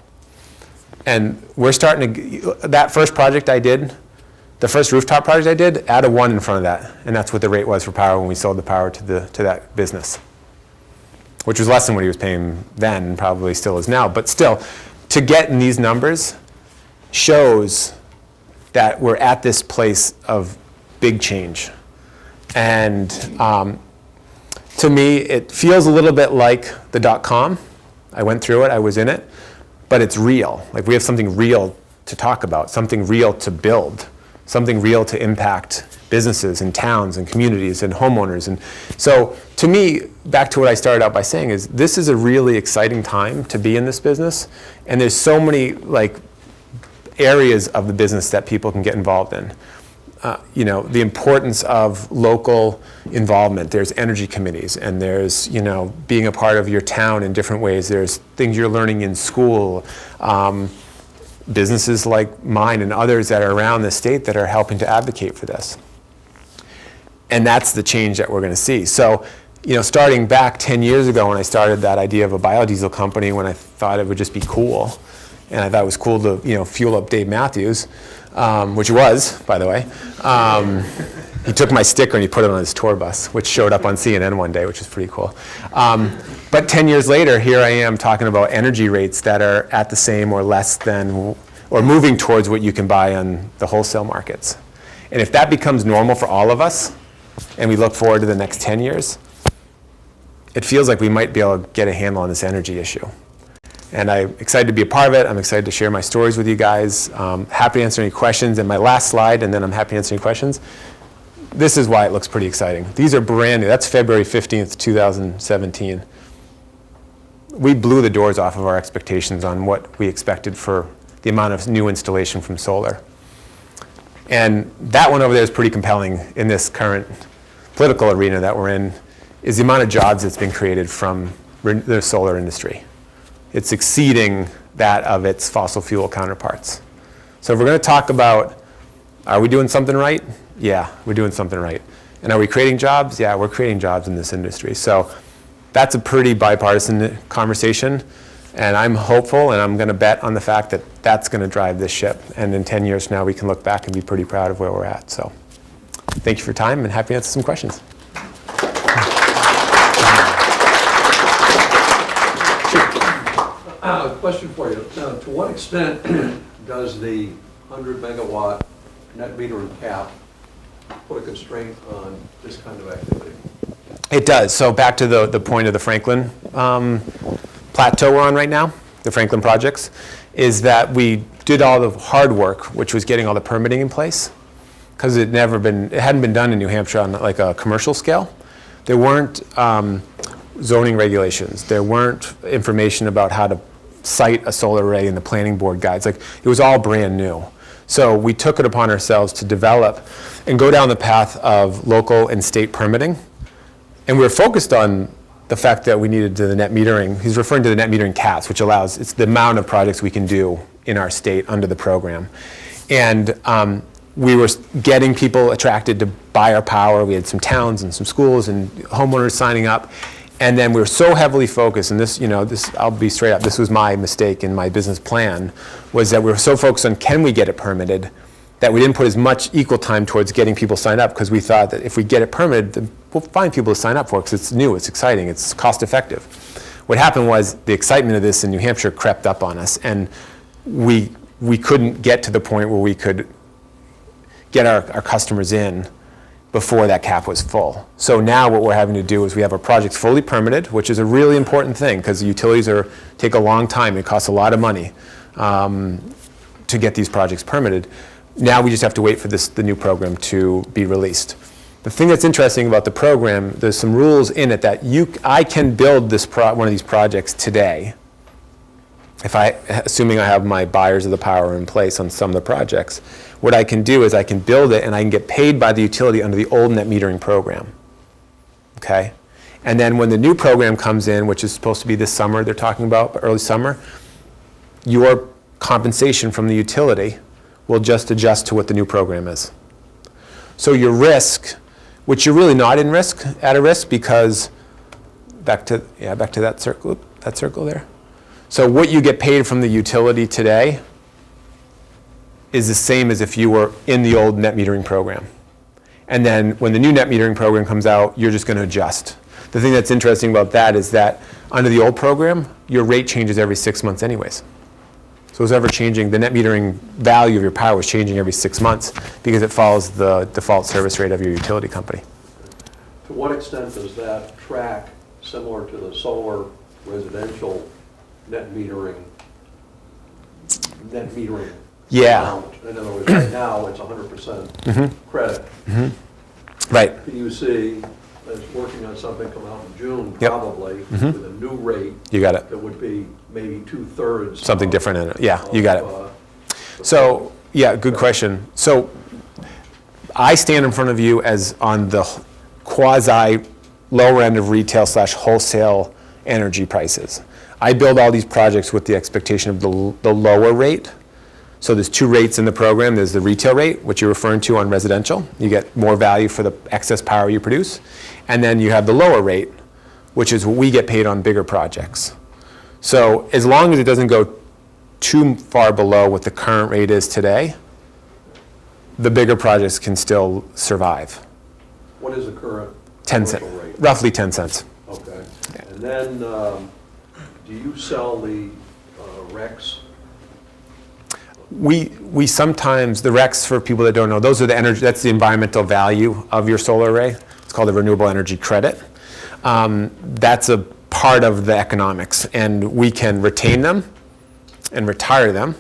And we're starting to, that first project I did, the first rooftop project I did, add a 1 in front of that. And that's what the rate was for power when we sold the power to that business, which was less than what he was paying then, and probably still is now. But still, to get in these numbers shows that we're at this place of big change. And to me, it feels a little bit like the .com. I went through it, I was in it, but it's real. Like we have something real to talk about, something real to build, something real to impact businesses and towns and communities and homeowners. And so to me, back to what I started out by saying is this is a really exciting time to be in this business. And there's so many like areas of the business that people can get involved in. The importance of local involvement. There's energy committees, and there's, being a part of your town in different ways. There's things you're learning in school. Businesses like mine and others that are around the state that are helping to advocate for this. And that's the change that we're going to see. So, starting back 10 years ago when I started that idea of a biodiesel company, when I thought it would just be cool, and I thought it was cool to, fuel up Dave Matthews, which was, by the way. He took my sticker and he put it on his tour bus, which showed up on CNN one day, which is pretty cool. But 10 years later, here I am talking about energy rates that are at the same or less than, or moving towards what you can buy on the wholesale markets. And if that becomes normal for all of us, and we look forward to the next 10 years, it feels like we might be able to get a handle on this energy issue. And I'm excited to be a part of it. I'm excited to share my stories with you guys. Happy to answer any questions. And my last slide, and then I'm happy to answer any questions. This is why it looks pretty exciting. These are brand new. That's February 15th, 2017. We blew the doors off of our expectations on what we expected for the amount of new installation from solar. And that one over there is pretty compelling in this current political arena that we're in, is the amount of jobs that's been created from the solar industry. It's exceeding that of its fossil fuel counterparts. So if we're going to talk about, are we doing something right? Yeah, we're doing something right. And are we creating jobs? Yeah, we're creating jobs in this industry. So that's a pretty bipartisan conversation. And I'm hopeful, and I'm going to bet on the fact that that's going to drive this ship. And in 10 years from now, we can look back and be pretty proud of where we're at. So thank you for your time, and happy to answer some questions. Question for you. To what extent does the 100 megawatt net metering cap put a constraint on this kind of activity? It does. So back to the point of the Franklin plateau we're on right now, the Franklin projects, is that we did all the hard work, which was getting all the permitting in place, because it hadn't been done in New Hampshire on like a commercial scale. There weren't zoning regulations. There weren't information about how to site a solar array in the planning board guides. Like, it was all brand new. So we took it upon ourselves to develop and go down the path of local and state permitting. And we were focused on the fact that we needed the net metering. He's referring to the net metering caps, which allows, it's the amount of projects we can do in our state under the program. And we were getting people attracted to buy our power. We had some towns and some schools and homeowners signing up. And then we were so heavily focused, and this, I'll be straight up, this was my mistake in my business plan, was that we were so focused on can we get it permitted, that we didn't put as much equal time towards getting people signed up, because we thought that if we get it permitted, then we'll find people to sign up for it, because it's new, it's exciting, it's cost effective. What happened was the excitement of this in New Hampshire crept up on us, and we couldn't get to the point where we could get our customers in before that cap was full. So now what we're having to do is we have our projects fully permitted, which is a really important thing, because the utilities take a long time. It costs a lot of money to get these projects permitted. Now we just have to wait for the new program to be released. The thing that's interesting about the program, there's some rules in it that I can build one of these projects today, assuming I have my buyers of the power in place on some of the projects. What I can do is I can build it and I can get paid by the utility under the old net metering program, okay? And then when the new program comes in, which is supposed to be this summer, they're talking about early summer, your compensation from the utility will just adjust to what the new program is. So your risk, which you're really not at a risk, because back to that circle there. So what you get paid from the utility today is the same as if you were in the old net metering program. And then when the new net metering program comes out, you're just going to adjust. The thing that's interesting about that is that under the old program, your rate changes every 6 months anyways. So it's ever changing. The net metering value of your power is changing every 6 months because it follows the default service rate of your utility company. To what extent does that track similar to the solar residential net metering? Yeah. Amount? In other words, right now, it's 100% credit. Right. PUC is working on something come out in June, Yep. probably, with a new rate. You got it. That would be maybe 2/3. Something different in it. Yeah, you got it. So, yeah, good question. So I stand in front of you as on the quasi lower end of retail / wholesale energy prices. I build all these projects with the expectation of the lower rate. So there's two rates in the program. There's the retail rate, which you're referring to on residential. You get more value for the excess power you produce. And then you have the lower rate, which is what we get paid on bigger projects. So as long as it doesn't go too far below what the current rate is today, the bigger projects can still survive. What is the current 10 cents, commercial rate? roughly 10 cents. Okay. And then, do you sell the RECs? We sometimes, the RECs, for people that don't know, those are the energy, that's the environmental value of your solar array. It's called the renewable energy credit. That's a part of the economics, and we can retain them and retire them,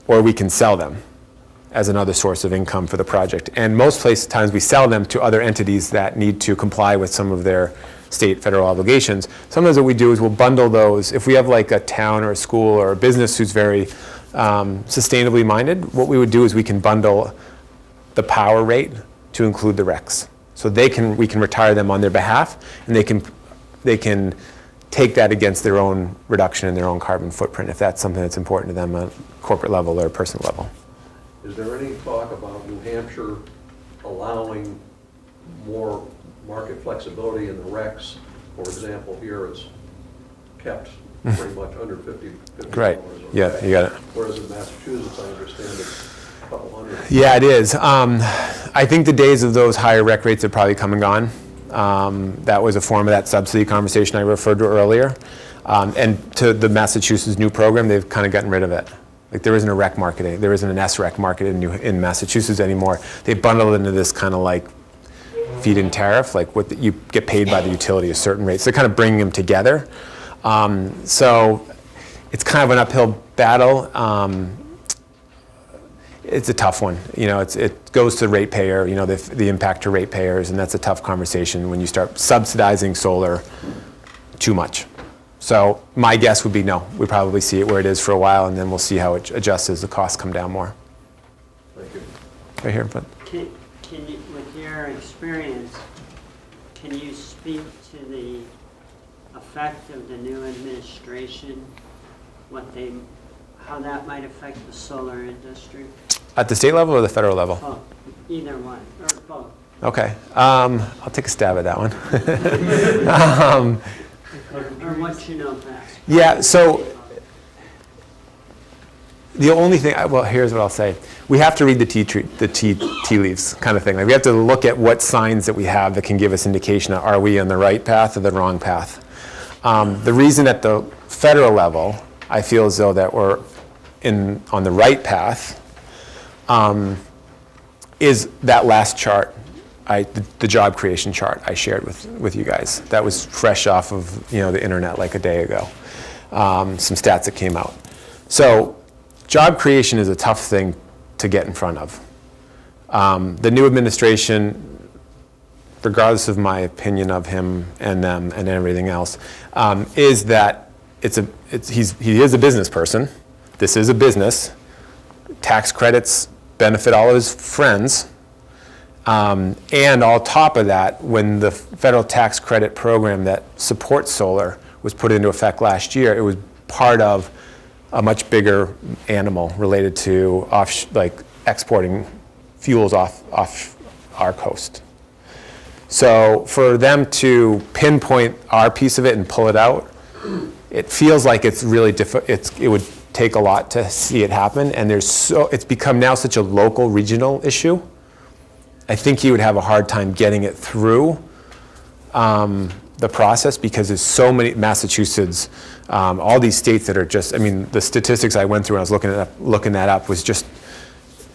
or we can sell them as another source of income for the project. And most times we sell them to other entities that need to comply with some of their state, federal obligations. Sometimes what we do is we'll bundle those. If we have like a town or a school or a business who's very sustainably minded, what we would do is we can bundle the power rate to include the RECs. So we can retire them on their behalf, and they can take that against their own reduction in their own carbon footprint if that's something that's important to them on a corporate level or a personal level. Is there any talk about New Hampshire allowing more market flexibility in the RECs? For example, here it's kept pretty much under $50. Right. Yeah, you got it. Whereas in Massachusetts, I understand it's a couple hundred. Yeah, it is. I think the days of those higher rec rates have probably come and gone. That was a form of that subsidy conversation I referred to earlier. And to the Massachusetts new program, they've kind of gotten rid of it. Like there isn't a rec market, there isn't an SREC market in Massachusetts anymore. They bundled into this kind of like feed-in tariff, like you get paid by the utility a certain rate. So they're kind of bringing them together. So it's kind of an uphill battle. It's a tough one. It goes to ratepayer, the impact to ratepayers, and that's a tough conversation when you start subsidizing solar too much. So my guess would be no. We probably see it where it is for a while, and then we'll see how it adjusts as the costs come down more. Thank you. Right here in front. Can you, with your experience, can you speak to the effect of the new administration, how that might affect the solar industry? At the state level or the federal level? Both, either one, or both. Okay, I'll take a stab at that one. Or what you know best. Yeah, so the only thing, well, here's what I'll say. We have to read the tea leaves kind of thing. Like we have to look at what signs that we have that can give us indication of are we on the right path or the wrong path. The reason at the federal level, I feel as though that we're on the right path is that last chart, the job creation chart I shared with you guys. That was fresh off of the internet like a day ago. Some stats that came out. So job creation is a tough thing to get in front of. The new administration, regardless of my opinion of him and them and everything else, is that he is a business person. This is a business. Tax credits benefit all of his friends. And on top of that, when the federal tax credit program that supports solar was put into effect last year, it was part of a much bigger animal related to exporting fuels off our coast. So for them to pinpoint our piece of it and pull it out, it feels like it's really it would take a lot to see it happen, and it's become now such a local, regional issue. I think he would have a hard time getting it through the process because there's so many, Massachusetts, all these states that are just, the statistics I went through when I was looking that up was just,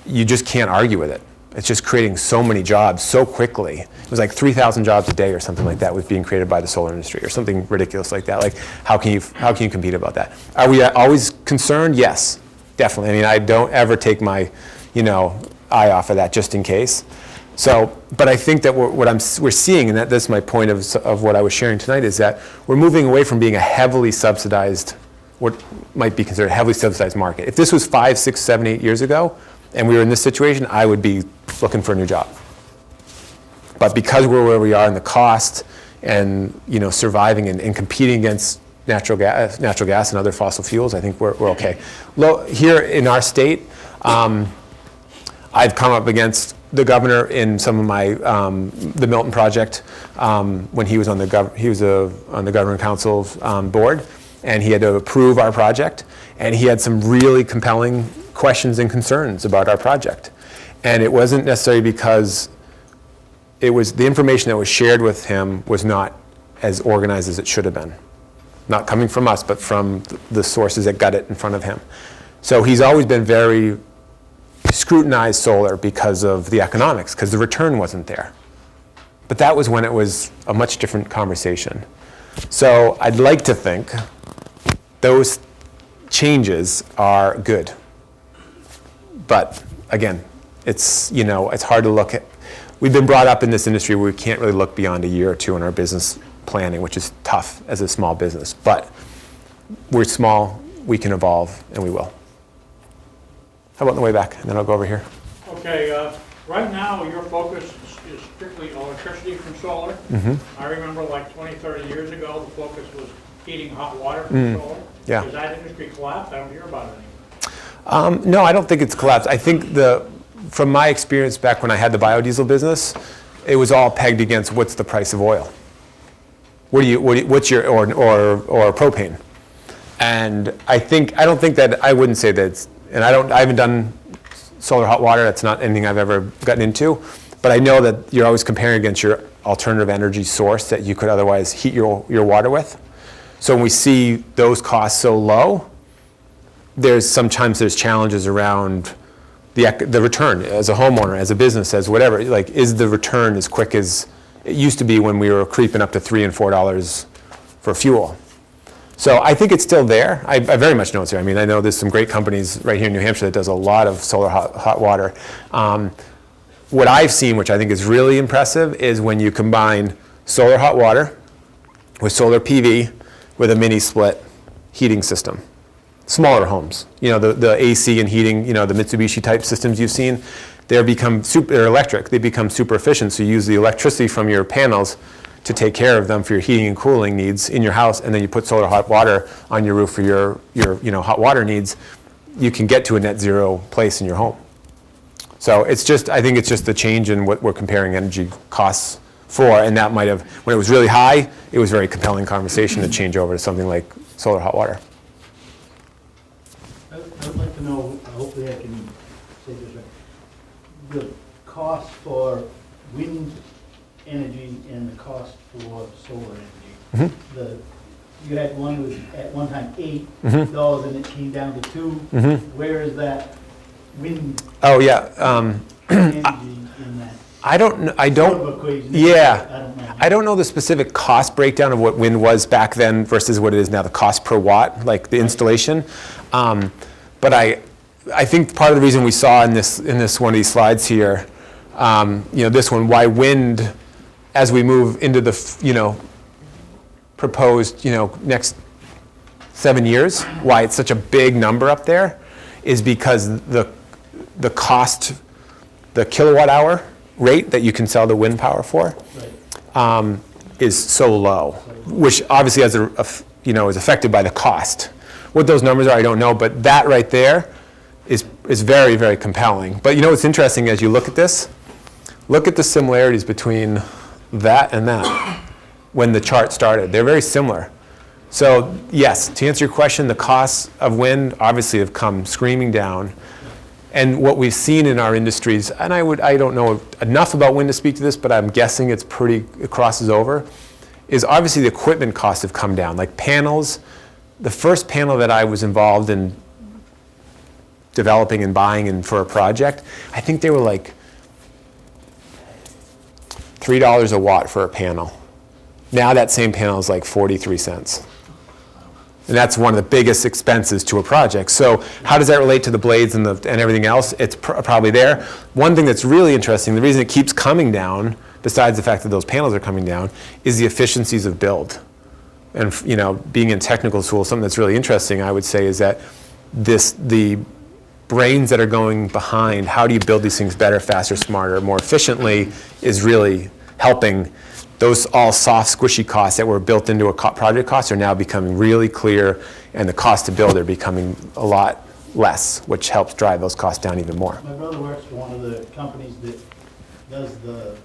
you just can't argue with it. It's just creating so many jobs so quickly. It was like 3,000 jobs a day or something like that was being created by the solar industry or something ridiculous like that. Like, how can you compete about that? Are we always concerned? Yes, definitely. I don't ever take my, eye off of that just in case. So, but I think that we're seeing, and that's my point of what I was sharing tonight, is that we're moving away from being a heavily subsidized, what might be considered a heavily subsidized market. If this was 5, 6, 7, 8 years ago, and we were in this situation, I would be looking for a new job. But because we're where we are in the cost and surviving and competing against natural gas and other fossil fuels, I think we're okay. Here in our state, I've come up against the governor in some of my the Milton project when he was on the governing council's board, and he had to approve our project, and he had some really compelling questions and concerns about our project. And it wasn't necessarily because it was the information that was shared with him was not as organized as it should have been. Not coming from us, but from the sources that got it in front of him. So he's always been very scrutinized solar because of the economics, because the return wasn't there. But that was when it was a much different conversation. So I'd like to think those changes are good. But again, it's hard to look at. We've been brought up in this industry where we can't really look beyond a year or two in our business planning, which is tough as a small business. But we're small, we can evolve, and we will. How about on the way back? And then I'll go over here. Okay, right now your focus is strictly electricity from solar. Mm-hmm. I remember like 20, 30 years ago, the focus was heating hot water from solar. Yeah. Has that industry collapsed? I don't hear about it anymore. No, I don't think it's collapsed. I think from my experience back when I had the biodiesel business, it was all pegged against what's the price of oil. What's your or propane, and I wouldn't say that. I haven't done solar hot water. That's not anything I've ever gotten into, but I know that you're always comparing against your alternative energy source that you could otherwise heat your water with. So when we see those costs so low, sometimes there's challenges around the return as a homeowner, as a business, as whatever. Like, is the return as quick as it used to be when we were creeping up to $3 and $4 for fuel? So I think it's still there. I very much know it's there. I know there's some great companies right here in New Hampshire that does a lot of solar hot water. What I've seen, which I think is really impressive, is when you combine solar hot water with solar PV with a mini split heating system. Smaller homes, the AC and heating, the Mitsubishi type systems you've seen, they're electric. They become super efficient. So you use the electricity from your panels to take care of them for your heating and cooling needs in your house, and then you put solar hot water on your roof for your hot water needs. You can get to a net zero place in your home. So it's just, I think it's just the change in what we're comparing energy costs for, and that might have, when it was really high, it was a very compelling conversation to change over to something like solar hot water. I would like to know, hopefully I can say this right, the cost for wind energy and the cost for solar energy. You had one was at one time $8 and it came down to $2. Where is that wind Oh, yeah. energy in that? I don't, Sort of equation. yeah. I don't know. I don't know the specific cost breakdown of what wind was back then versus what it is now, the cost per watt, like the installation. But I think part of the reason we saw in this one of these slides here, this one, why wind, as we move into the, proposed, next 7 years, why it's such a big number up there, is because the cost, the kilowatt hour rate that you can sell the wind power for, is so low, which obviously has is affected by the cost. What those numbers are, I don't know, but that right there is very, very compelling. But what's interesting as you look at this, look at the similarities between that and that when the chart started. They're very similar. So yes, to answer your question, the costs of wind obviously have come screaming down. And what we've seen in our industries, and I don't know enough about wind to speak to this, but I'm guessing it crosses over, is obviously the equipment costs have come down. Like panels, the first panel that I was involved in developing and buying and for a project, I think they were like $3 a watt for a panel. Now that same panel is like 43 cents. And that's one of the biggest expenses to a project. So how does that relate to the blades and everything else? It's probably there. One thing that's really interesting, the reason it keeps coming down, besides the fact that those panels are coming down, is the efficiencies of build. And being in technical school, something that's really interesting, I would say, is that the brains that are going behind how do you build these things better, faster, smarter, more efficiently is really helping. Those all soft, squishy costs that were built into a project cost are now becoming really clear, and the cost to build are becoming a lot less, which helps drive those costs down even more. My brother works for one of the companies that does the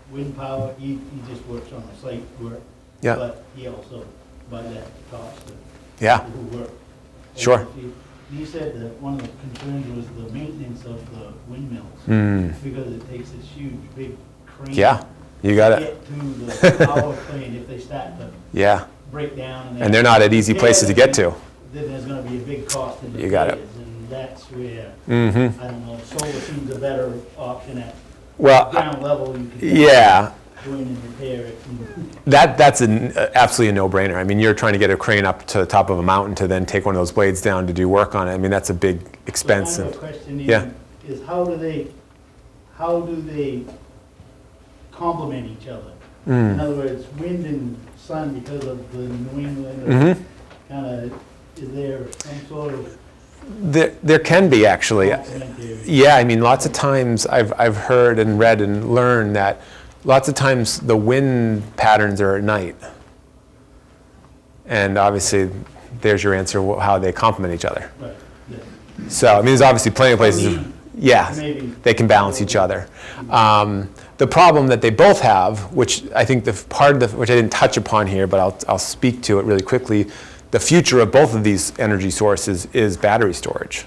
wind power. He just works on the site work. Yeah. But he also, by that cost, Yeah. who work. Sure. He said that one of the concerns was the maintenance of the windmills. Because it takes this huge, big crane. Yeah, you got to it. get to the power plant if they start to Yeah. break down. And they're not at easy places to get to. Then there's gonna be a big cost in the You got it. repairs, and that's where, I don't know, solar seems a better option at Well, ground level. You can yeah. go in and repair it. And That's absolutely a no-brainer. I mean, you're trying to get a crane up to the top of a mountain to then take one of those blades down to do work on it. I mean, that's a big expense. So my question Yeah. is how do they complement each other? In other words, wind and sun, because of the New England, kind of, is there some sort of There can be, actually. complementary? Yeah, I mean, lots of times I've heard and read and learned that lots of times the wind patterns are at night. And obviously, there's your answer, how they complement each other. Right, yeah. So, I mean, there's obviously plenty of places, Maybe. they can balance each other. The problem that they both have, which I think which I didn't touch upon here, but I'll speak to it really quickly, the future of both of these energy sources is battery storage.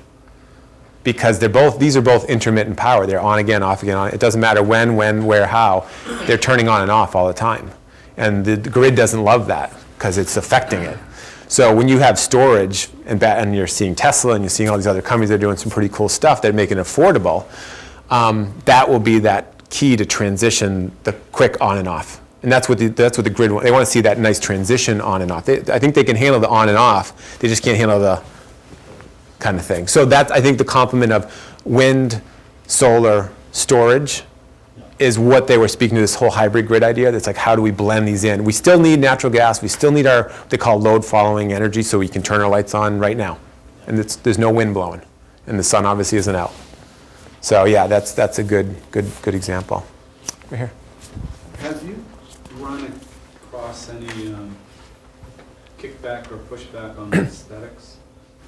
Because these are both intermittent power. They're on again, off again, on. It doesn't matter when, where, how. They're turning on and off all the time. And the grid doesn't love that because it's affecting it. So when you have storage and you're seeing Tesla and you're seeing all these other companies that are doing some pretty cool stuff that make it affordable, that will be that key to transition the quick on and off. And that's what the grid wants. They want to see that nice transition on and off. I think they can handle the on and off. They just can't handle the kind of thing. So that's, I think, the complement of wind, solar, storage is what they were speaking to, this whole hybrid grid idea. That's like, how do we blend these in? We still need natural gas. We still need what they call load following energy, so we can turn our lights on right now. And there's no wind blowing. And the sun obviously isn't out. So yeah, that's a good example. Right here. Have you run across any kickback or pushback on the aesthetics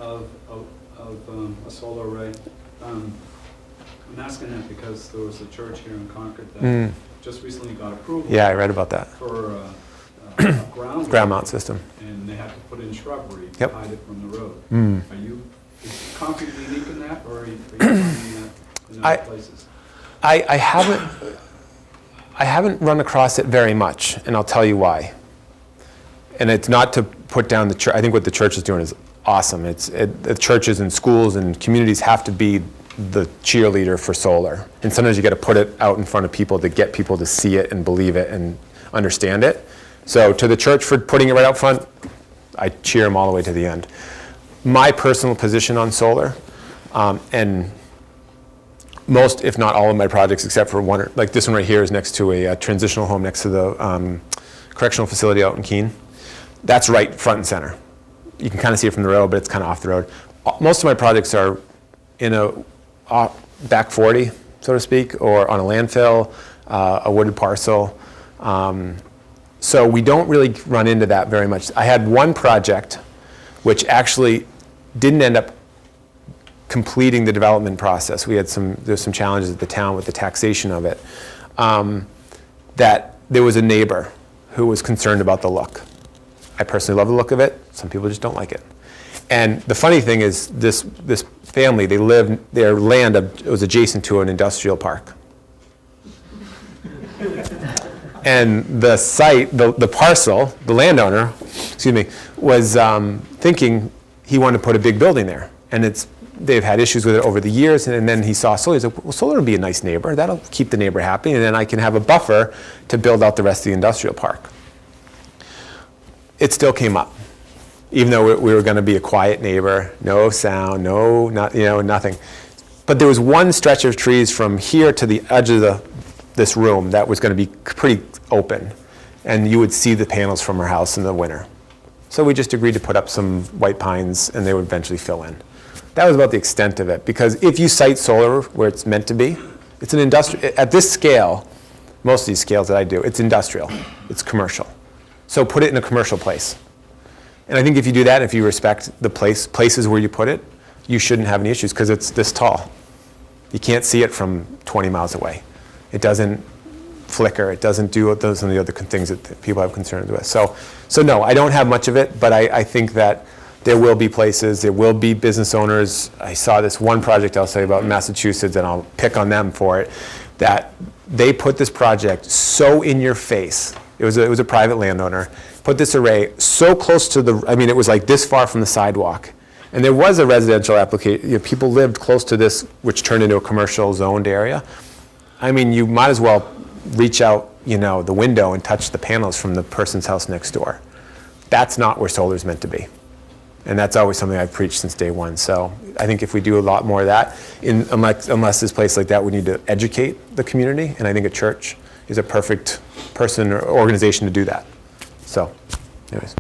of a solar array? I'm asking that because there was a church here in Concord that Mm. just recently got approval. Yeah, I read about that. For a ground. Ground mount system. And they had to put in shrubbery to Yep. hide it from the road. Mm. Is Concord unique in that, or are you finding that in I- other places? I haven't run across it very much, and I'll tell you why. And it's not to put down the church. I think what the church is doing is awesome. The churches and schools and communities have to be the cheerleader for solar. And sometimes you got to put it out in front of people to get people to see it and believe it and understand it. So to the church for putting it right out front, I cheer them all the way to the end. My personal position on solar, and most, if not all of my projects, except for one, like this one right here is next to a transitional home next to the correctional facility out in Keene. That's right front and center. You can kind of see it from the road, but it's kind of off the road. Most of my projects are in a back 40, so to speak, or on a landfill, a wooded parcel. So we don't really run into that very much. I had one project which actually didn't end up completing the development process. There's some challenges at the town with the taxation of it. That there was a neighbor who was concerned about the look. I personally love the look of it. Some people just don't like it. And the funny thing is, this family, their land was adjacent to an industrial park. And the site, the parcel, the landowner, was thinking he wanted to put a big building there. And they've had issues with it over the years, and then he saw solar. He's like, well, solar would be a nice neighbor. That'll keep the neighbor happy, and then I can have a buffer to build out the rest of the industrial park. It still came up, even though we were going to be a quiet neighbor, no sound, nothing. But there was one stretch of trees from here to the edge of this room that was going to be pretty open, and you would see the panels from our house in the winter. So we just agreed to put up some white pines, and they would eventually fill in. That was about the extent of it, because if you site solar where it's meant to be, it's an industrial, at this scale, most of these scales that I do, it's industrial, it's commercial. So put it in a commercial place. And I think if you do that, if you respect the places where you put it, you shouldn't have any issues, because it's this tall. You can't see it from 20 miles away. It doesn't flicker, it doesn't do those and the other things that people have concerns with. So no, I don't have much of it, but I think that there will be places, there will be business owners. I saw this one project I'll say about Massachusetts, and I'll pick on them for it, that they put this project so in your face. It was a private landowner, put this array so close to it was like this far from the sidewalk. And there was a residential application, people lived close to this, which turned into a commercial zoned area. I mean, you might as well reach out, the window and touch the panels from the person's house next door. That's not where solar is meant to be. And that's always something I've preached since day one. So I think if we do a lot more of that, unless this place like that, we need to educate the community. And I think a church is a perfect person or organization to do that. So, anyways,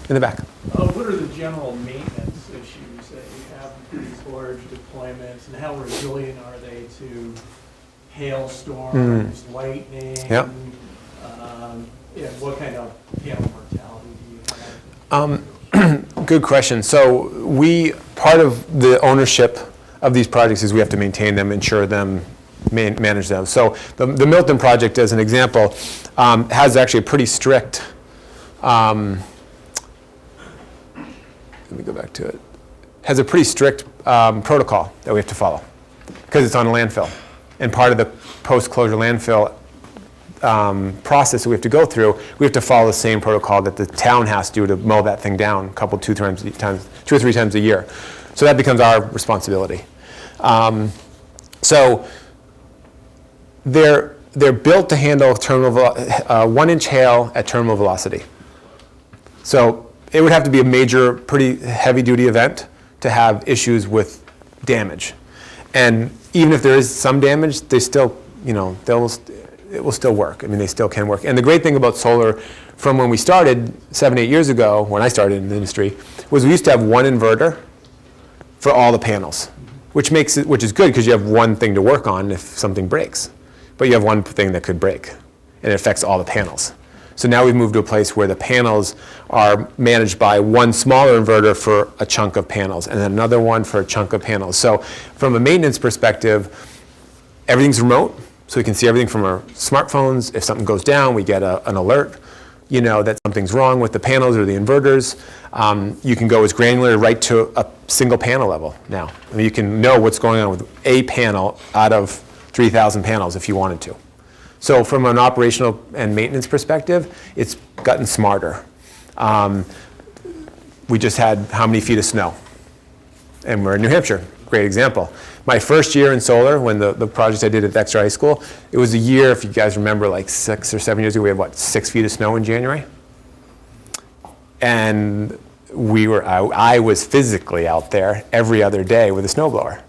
in the back. What are the general maintenance issues that you have with these large deployments, and how resilient are they to hailstorms, lightning? Yep. What kind of panel mortality do you have? Good question. So part of the ownership of these projects is we have to maintain them, insure them, manage them. So the Milton project, as an example, has actually a pretty strict, let me go back to it, has a pretty strict protocol that we have to follow, because it's on a landfill. And part of the post-closure landfill process that we have to go through, we have to follow the same protocol that the town has to mow that thing down two or three times a year. So that becomes our responsibility. So they're built to handle 1-inch hail at terminal velocity. So it would have to be a major, pretty heavy-duty event to have issues with damage. And even if there is some damage, they still, it will still work. I mean, they still can work. And the great thing about solar, from when we started 7-8 years ago, when I started in the industry, was we used to have one inverter for all the panels, which is good because you have one thing to work on if something breaks. But you have one thing that could break, and it affects all the panels. So now we've moved to a place where the panels are managed by one smaller inverter for a chunk of panels, and then another one for a chunk of panels. So from a maintenance perspective, Everything's remote, so we can see everything from our smartphones. If something goes down, we get an alert, that something's wrong with the panels or the inverters. You can go as granular right to a single panel level now. I mean, you can know what's going on with a panel out of 3,000 panels if you wanted to. So from an operational and maintenance perspective, it's gotten smarter. We just had how many feet of snow? And we're in New Hampshire, great example. My first year in solar, when the project I did at Dexter High School, it was a year, if you guys remember, like 6 or 7 years ago, we had 6 feet of snow in January? And I was physically out there every other day with a snowblower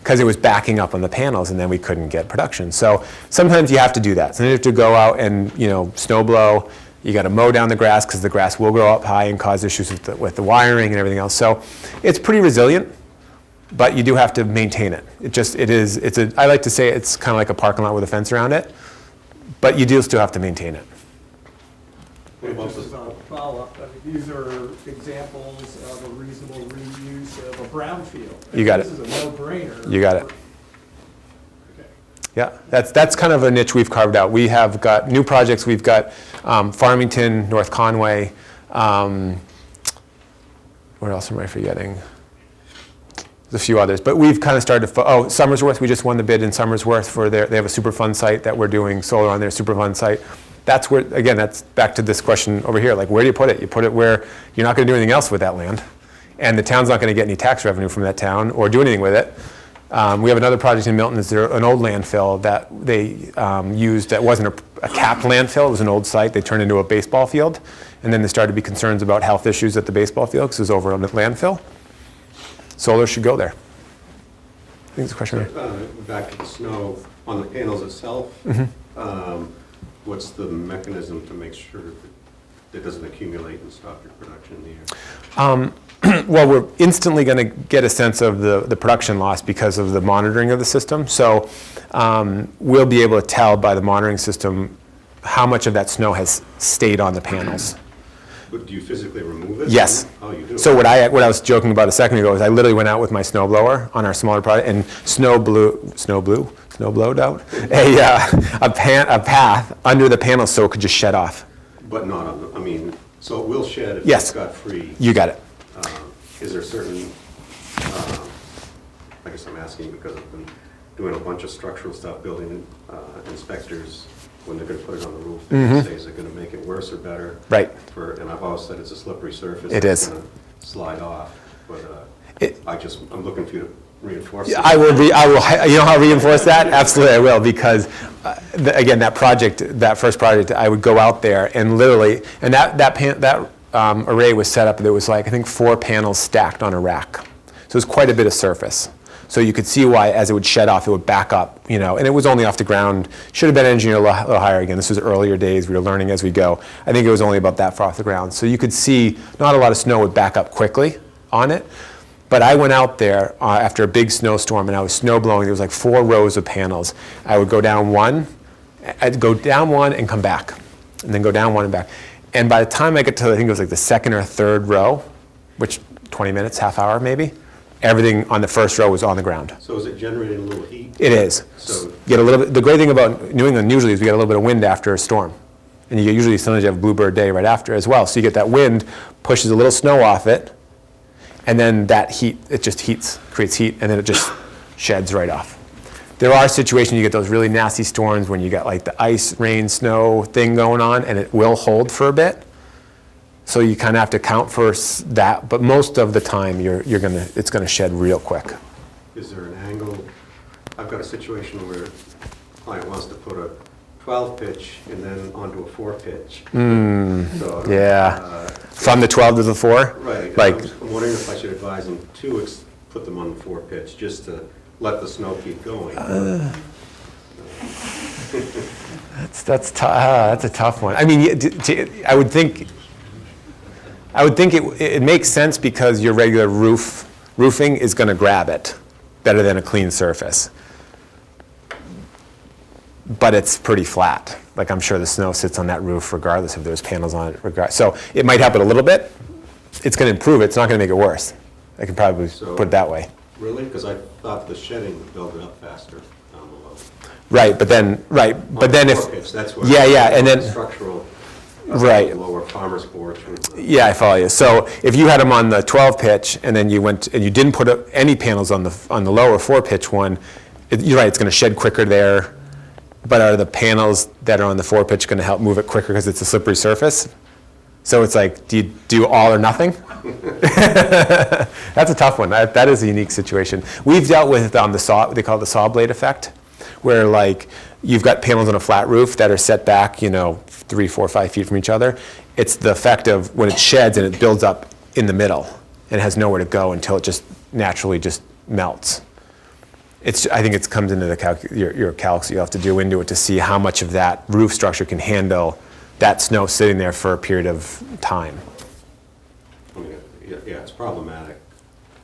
because it was backing up on the panels and then we couldn't get production. So sometimes you have to do that. Sometimes you have to go out and, snow blow. You got to mow down the grass because the grass will grow up high and cause issues with the wiring and everything else. So it's pretty resilient, but you do have to maintain it. I like to say it's kind of like a parking lot with a fence around it, but you do still have to maintain it. Just as a follow-up, these are examples of a reasonable reuse of a brownfield. You got it. This is a no-brainer. You got it. Okay. Yeah, that's kind of a niche we've carved out. We have got new projects. We've got Farmington, North Conway. What else am I forgetting? There's a few others, but we've kind of started to, Somersworth, we just won the bid in Somersworth they have a Superfund site that we're doing solar on their Superfund site. That's where, again, that's back to this question over here, like where do you put it? You put it where you're not going to do anything else with that land, and the town's not going to get any tax revenue from that town or do anything with it. We have another project in Milton, it's an old landfill that they used that wasn't a capped landfill, it was an old site, they turned into a baseball field, and then there started to be concerns about health issues at the baseball field because it was over on the landfill. Solar should go there. I think it's a question. Back to the snow, on the panels itself, what's the mechanism to make sure that it doesn't accumulate and stop your production in the air? Well, we're instantly going to get a sense of the production loss because of the monitoring of the system. So we'll be able to tell by the monitoring system how much of that snow has stayed on the panels. But do you physically remove it? Yes. Oh, you do? So what I was joking about a second ago is I literally went out with my snowblower on our smaller project and snowblowed out a path under the panels so it could just shed off. But not on the, so it will shed if Yes. it's got free. You got it. Is there certain, I guess I'm asking because I've been doing a bunch of structural stuff, building inspectors, when they're going to put it on the roof, they say, is it going to make it worse or better? Right. And I've always said it's a slippery surface. It is. It's going to slide off, but I'm looking for you to reinforce it. I will. You know how to reinforce that? Absolutely, I will, because again, that first project, I would go out there and literally, and that array was set up. There was like I think 4 panels stacked on a rack, so it was quite a bit of surface. So you could see why, as it would shed off, it would back up, and it was only off the ground. Should have been engineered a little higher. Again, this was earlier days. We were learning as we go. I think it was only about that far off the ground. So you could see not a lot of snow would back up quickly on it. But I went out there after a big snowstorm, and I was snow blowing. There was like 4 rows of panels. I would go down one, I'd go down one and come back, and then go down one and back. And by the time I get to, I think it was like the 2nd or 3rd row, which 20 minutes, half hour maybe, everything on the first row was on the ground. So is it generating a little heat? It is. So You get a little bit. The great thing about New England usually is we get a little bit of wind after a storm, and usually sometimes you have a bluebird day right after as well. So you get that wind pushes a little snow off it, and then that heat, it just creates heat, and then it just sheds right off. There are situations you get those really nasty storms when you got like the ice, rain, snow thing going on, and it will hold for a bit. So you kind of have to account for that, but most of the time it's gonna shed real quick. is there an angle? I've got a situation where a client wants to put a 12 pitch and then onto a 4 pitch. So, Yeah. From the 12 to the 4? Right. Like, I'm wondering if I should advise them to put them on the 4 pitch just to let the snow keep going. that's a tough one. I mean, I would think it makes sense because your regular roofing is going to grab it better than a clean surface. But it's pretty flat. Like I'm sure the snow sits on that roof regardless if there's panels on it. So it might help it a little bit. It's going to improve it. It's not going to make it worse. I can probably put it that way. Really? Because I thought the shedding would build it up faster down below. Right, but then if, Pitch, that's what. yeah, and then, Structural. Right. Lower farmer's boards. yeah, I follow you. So if you had them on the 12 pitch and then you went, and you didn't put up any panels on the lower 4 pitch one, you're right, it's going to shed quicker there. But are the panels that are on the 4 pitch going to help move it quicker because it's a slippery surface? So it's like, do you do all or nothing? That's a tough one. That is a unique situation. We've dealt with the saw, they call it the saw blade effect, where like you've got panels on a flat roof that are set back, 3, 4, 5 feet from each other. It's the effect of when it sheds and it builds up in the middle and has nowhere to go until it just naturally just melts. I think it comes into your calcs you have to do into it to see how much of that roof structure can handle that snow sitting there for a period of time. Yeah, it's problematic,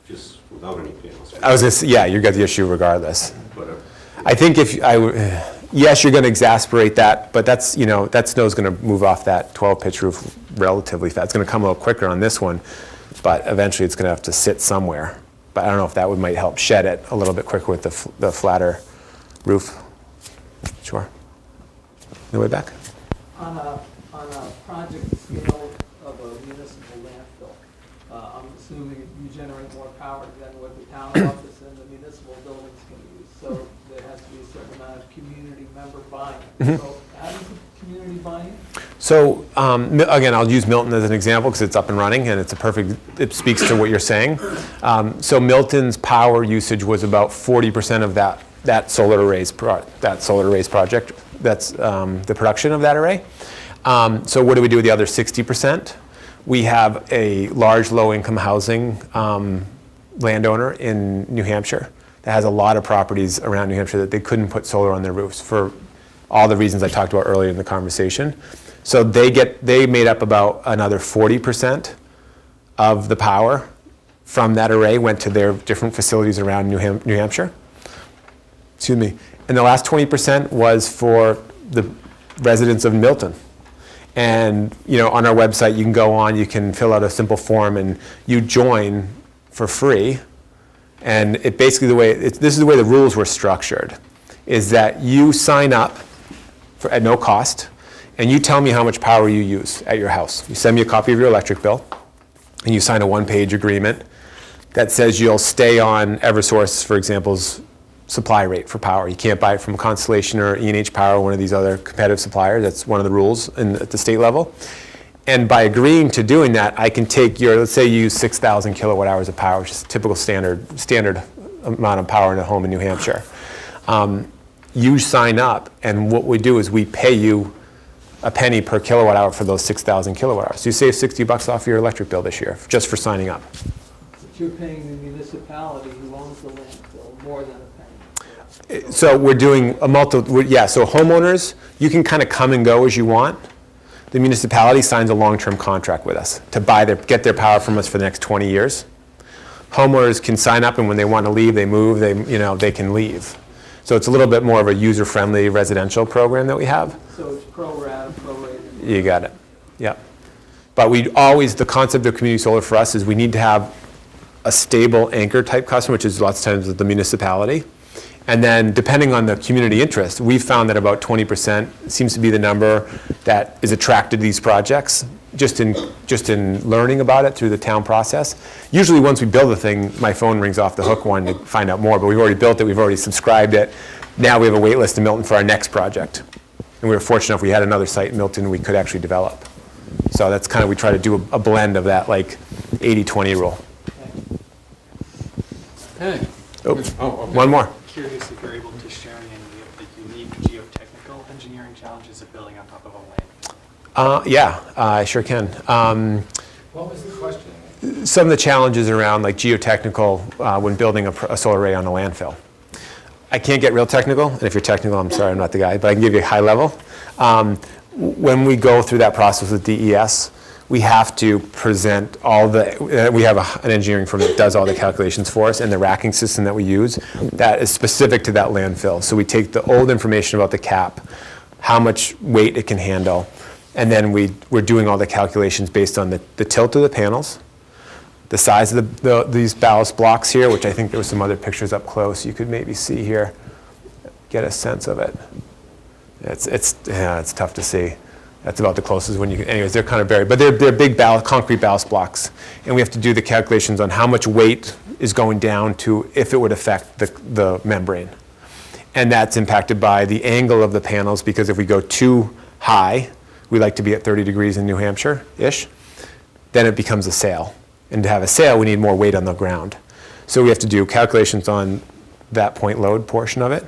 just without any panels. You got the issue regardless. But, I think yes, you're going to exasperate that, but that snow's going to move off that 12-pitch roof relatively fast. It's going to come a little quicker on this one, but eventually it's going to have to sit somewhere. But I don't know if that might help shed it a little bit quicker with the flatter roof. Sure. The way back. On a project scale of a municipal landfill, I'm assuming you generate more power than what the town office and the municipal buildings can use. So there has to be a certain amount of community member buy-in. So how does the community buy in? So again, I'll use Milton as an example because it's up and running and it speaks to what you're saying. So Milton's power usage was about 40% of that solar arrays project. That's the production of that array. So what do we do with the other 60%? We have a large low-income housing landowner in New Hampshire that has a lot of properties around New Hampshire that they couldn't put solar on their roofs for all the reasons I talked about earlier in the conversation. So they made up about another 40% of the power from that array went to their different facilities around New Hampshire. Excuse me. And the last 20% was for the residents of Milton. And on our website, you can go on, you can fill out a simple form, and you join for free. And it basically this is the way the rules were structured, is that you sign up at no cost, and you tell me how much power you use at your house. You send me a copy of your electric bill, and you sign a one-page agreement that says you'll stay on Eversource, for example's supply rate for power. You can't buy it from Constellation or E&H Power, one of these other competitive suppliers. That's one of the rules at the state level. And by agreeing to doing that, I can take let's say you use 6,000 kilowatt hours of power, which is a typical standard amount of power in a home in New Hampshire. You sign up, and what we do is we pay you a penny per kilowatt hour for those 6,000 kilowatt hours. So you save $60 off your electric bill this year, just for signing up. But you're paying the municipality who owns the landfill more than a penny. So we're doing so homeowners, you can kind of come and go as you want. The municipality signs a long-term contract with us to get their power from us for the next 20 years. Homeowners can sign up, and when they want to leave, they move, they can leave. So it's a little bit more of a user-friendly residential program that we have. So it's pro-rata, prorated. You got it. Yep. But the concept of community solar for us is we need to have a stable anchor type customer, which is lots of times the municipality. And then depending on the community interest, we've found that about 20% seems to be the number that is attracted to these projects, just in learning about it through the town process. Usually once we build the thing, my phone rings off the hook wanting to find out more, but we've already built it, we've already subscribed it. Now we have a wait list in Milton for our next project. And we were fortunate enough we had another site in Milton we could actually develop. So that's kind of, we try to do a blend of that, like 80-20 rule. Okay. Okay. One more. Curious if you're able to share any of the unique geotechnical engineering challenges of building on top of a landfill. I sure can. What was the question? Some of the challenges around like geotechnical when building a solar array on a landfill. I can't get real technical, and if you're technical, I'm sorry, I'm not the guy, but I can give you a high level. When we go through that process with DES, we have to present we have an engineering firm that does all the calculations for us, and the racking system that we use that is specific to that landfill. So we take the old information about the cap, how much weight it can handle, and then we're doing all the calculations based on the tilt of the panels, the size of these ballast blocks here, which I think there were some other pictures up close you could maybe see here. get a sense of it. It's tough to see. That's about the closest one you can, anyways, they're kind of buried. But they're big concrete ballast blocks. And we have to do the calculations on how much weight is going down to if it would affect the membrane. And that's impacted by the angle of the panels, because if we go too high, we like to be at 30 degrees in New Hampshire-ish, then it becomes a sail. And to have a sail, we need more weight on the ground. So we have to do calculations on that point load portion of it,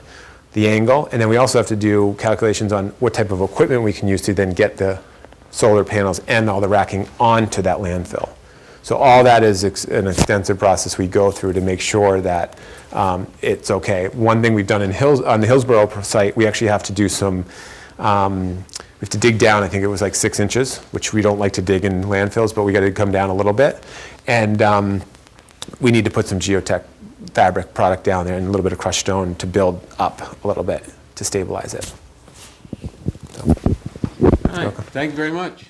the angle, and then we also have to do calculations on what type of equipment we can use to then get the solar panels and all the racking onto that landfill. So all that is an extensive process we go through to make sure that it's okay. One thing we've done on the Hillsborough site, we actually have to do some, we have to dig down, I think it was like 6 inches, which we don't like to dig in landfills, but we got to come down a little bit. And we need to put some geotech fabric product down there and a little bit of crushed stone to build up a little bit to stabilize it. So, All right, thank you very much.